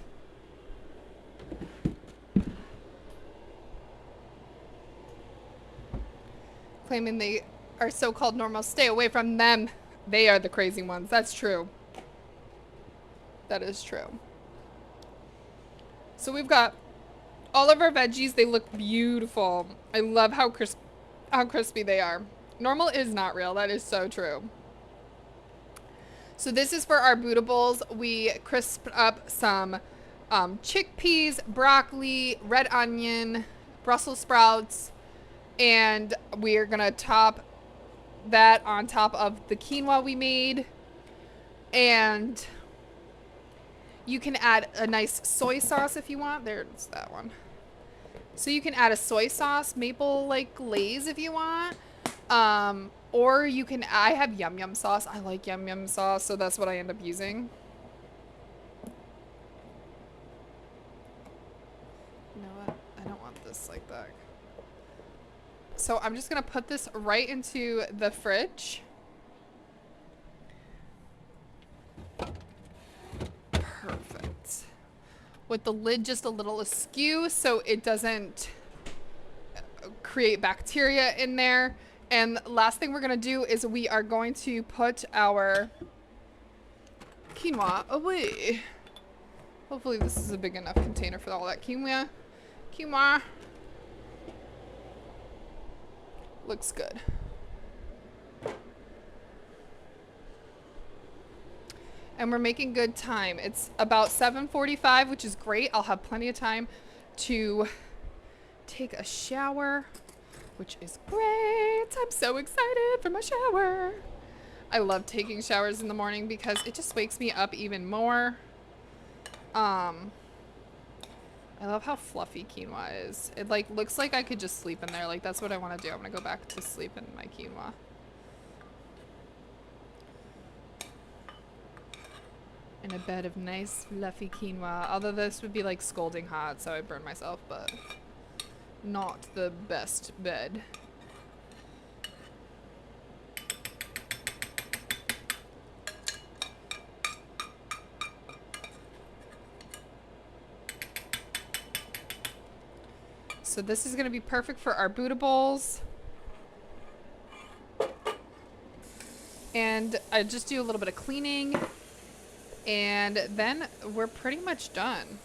Claiming they are so-called normal. Stay away from them. They are the crazy ones. That's true. That is true. So we've got all of our veggies. They look beautiful. I love how crispy they are. Normal is not real. That is so true. So this is for our Buddha bowls. We crisped up some chickpeas, broccoli, red onion, Brussels sprouts, and we're gonna top that on top of the quinoa we made. And you can add a nice soy sauce if you want. There's that one. So you can add a soy sauce, maple like glaze if you want. Or you can, I have yum yum sauce. I like yum yum sauce, so that's what I end up using. You know what? I don't want this like that. So I'm just gonna put this right into the fridge. Perfect. With the lid just a little askew so it doesn't create bacteria in there. And last thing we're gonna do is we are going to put our quinoa away. Hopefully this is a big enough container for all that quinoa. Quinoa. Looks good. And we're making good time. It's about 7:45, which is great. I'll have plenty of time to take a shower, which is great. I'm so excited for my shower. I love taking showers in the morning because it just wakes me up even more. I love how fluffy quinoa is. It like looks like I could just sleep in there. Like that's what I want to do. I'm gonna go back to sleep in my quinoa. In a bed of nice fluffy quinoa. Although this would be like scalding hot, so I'd burn myself, but not the best bed. So this is going to be perfect for our Buddha bowls. And I just do a little bit of cleaning. And then we're pretty much done.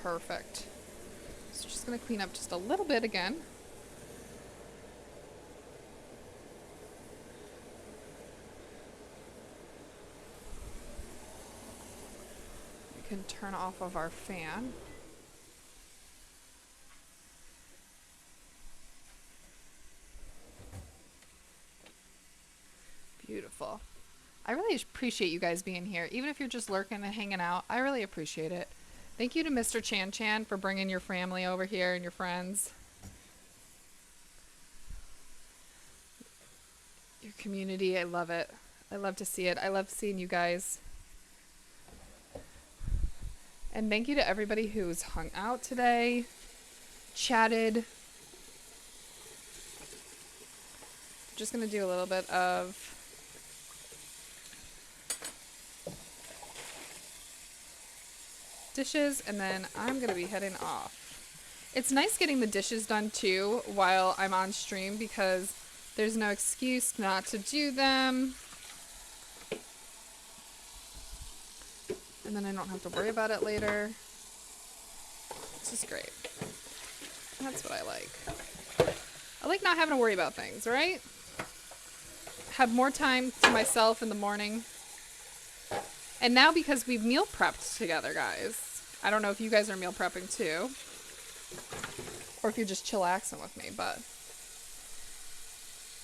Perfect. So just going to clean up just a little bit again. can turn off of our fan. Beautiful. I really appreciate you guys being here. Even if you're just lurking and hanging out, I really appreciate it. Thank you to Mr. Chan Chan for bringing your family over here and your friends. Your community, I love it. I love to see it. I love seeing you guys. And thank you to everybody who's hung out today, chatted. Just going to do a little bit of dishes, and then I'm going to be heading off. It's nice getting the dishes done too while I'm on stream because there's no excuse not to do them. And then I don't have to worry about it later. This is great. That's what I like. I like not having to worry about things, right? Have more time to myself in the morning. And now because we've meal prepped together, guys. I don't know if you guys are meal prepping too. Or if you're just chillaxing with me, but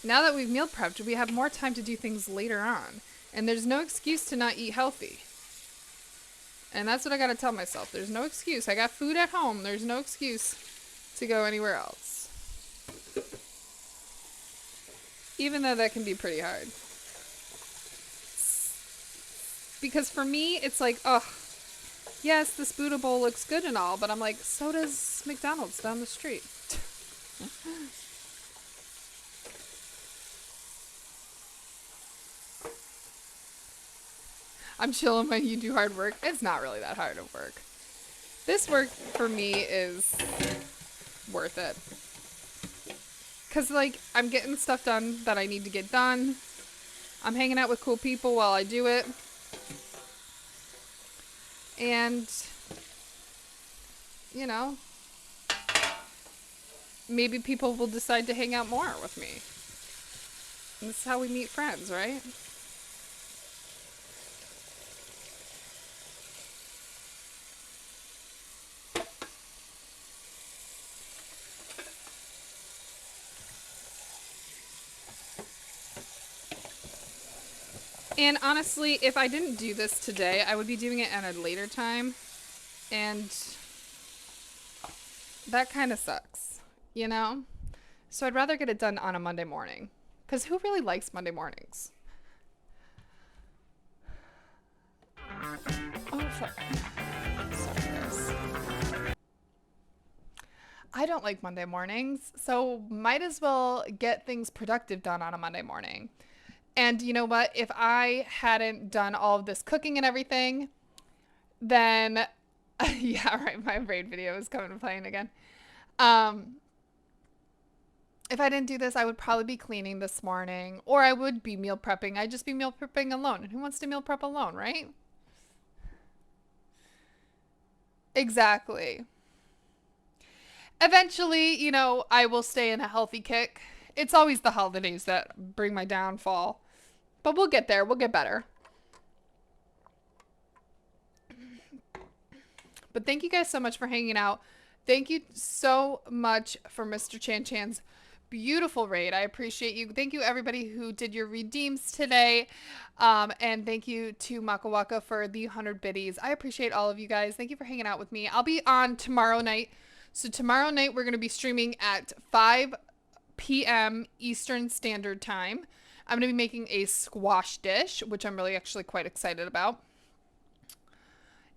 now that we've meal prepped, we have more time to do things later on. And there's no excuse to not eat healthy. And that's what I gotta tell myself. There's no excuse. I got food at home. There's no excuse to go anywhere else. Even though that can be pretty hard. Because for me, it's like, oh, yes, this Buddha bowl looks good and all, but I'm like, so does McDonald's down the street. I'm chilling when you do hard work. It's not really that hard of work. This work for me is worth it. Because, like, I'm getting stuff done that I need to get done. I'm hanging out with cool people while I do it. And, you know, maybe people will decide to hang out more with me. And this is how we meet friends, right? And honestly, if I didn't do this today, I would be doing it at a later time. And that kind of sucks, you know? So I'd rather get it done on a Monday morning. Because who really likes Monday mornings? Oh, fuck. Sorry, guys. I don't like Monday mornings, so might as well get things productive done on a Monday morning. And you know what? If I hadn't done all of this cooking and everything, then, yeah, right, my braid video is coming and playing again. If I didn't do this, I would probably be cleaning this morning, or I would be meal prepping. I'd just be meal prepping alone. And who wants to meal prep alone, right? Exactly. Eventually, you know, I will stay in a healthy kick. It's always the holidays that bring my downfall. But we'll get there. We'll get better. But thank you guys so much for hanging out. Thank you so much for Mr. Chan Chan's beautiful raid. I appreciate you. Thank you everybody who did your redeems today. And thank you to Makawaka for the 100 biddies. I appreciate all of you guys. Thank you for hanging out with me. I'll be on tomorrow night. So tomorrow night we're going to be streaming at 5 p.m. Eastern Standard Time. I'm going to be making a squash dish, which I'm really actually quite excited about.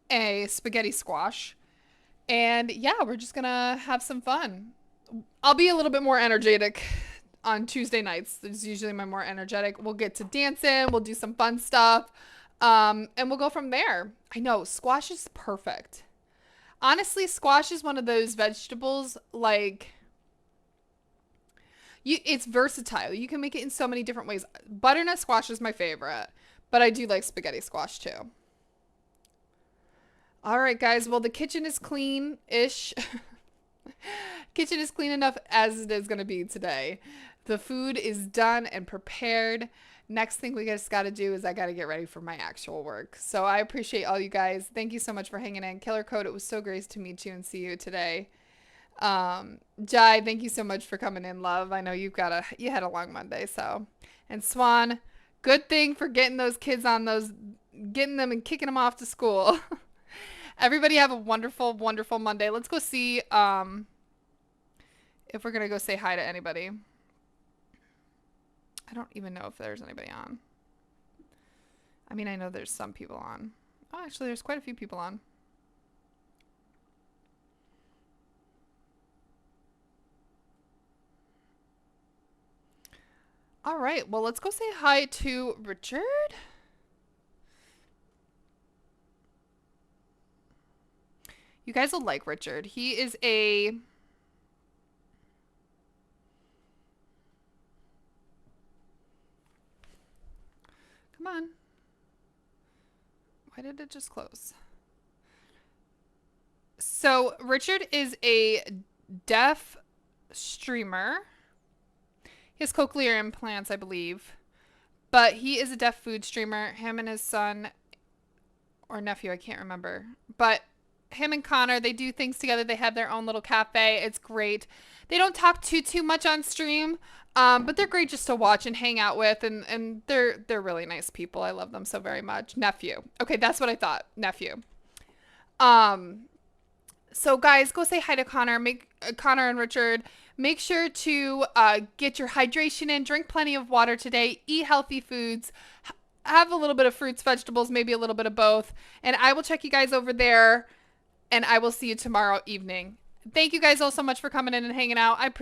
A spaghetti squash. And yeah, we're just going to have some fun. I'll be a little bit more energetic on Tuesday nights. It's usually my more energetic. We'll get to dancing. We'll do some fun stuff. And we'll go from there. I know, squash is perfect. Honestly, squash is one of those vegetables, like, it's versatile. You can make it in so many different ways. Butternut squash is my favorite, but I do like spaghetti squash too. All right, guys. Well, the kitchen is clean-ish. Kitchen is clean enough as it is going to be today. The food is done and prepared. next thing we just got to do is I got to get ready for my actual work. So I appreciate all you guys. Thank you so much for hanging in. Killer Code, it was so great to meet you and see you today. Jai, thank you so much for coming in, love. I know you had a long Monday, so. And Swan, good thing for getting those kids on those, getting them and kicking them off to school. Everybody have a wonderful, wonderful Monday. Let's go see if we're going to go say hi to anybody. I don't even know if there's anybody on. I mean, I know there's some people on. Oh, actually, there's quite a few people on. All right, well, let's go say hi to Richard. You guys will like Richard. He is a... Come on. Why did it just close? So, Richard is a deaf streamer. He has cochlear implants, I believe. But he is a deaf food streamer. Him and his son or nephew, I can't remember. But him and Connor, they do things together. They have their own little cafe. It's great. They don't talk too much on stream, but they're great just to watch and hang out with, and they're really nice people. I love them so very much. Nephew. Okay, that's what I thought. Nephew. So guys, go say hi to Connor. Connor and Richard. Make sure to get your hydration in. Drink plenty of water today. Eat healthy foods. Have a little bit of fruits, vegetables, maybe a little bit of both. And I will check you guys over there. And I will see you tomorrow evening. Thank you guys all so much for coming in and hanging out. I appreciate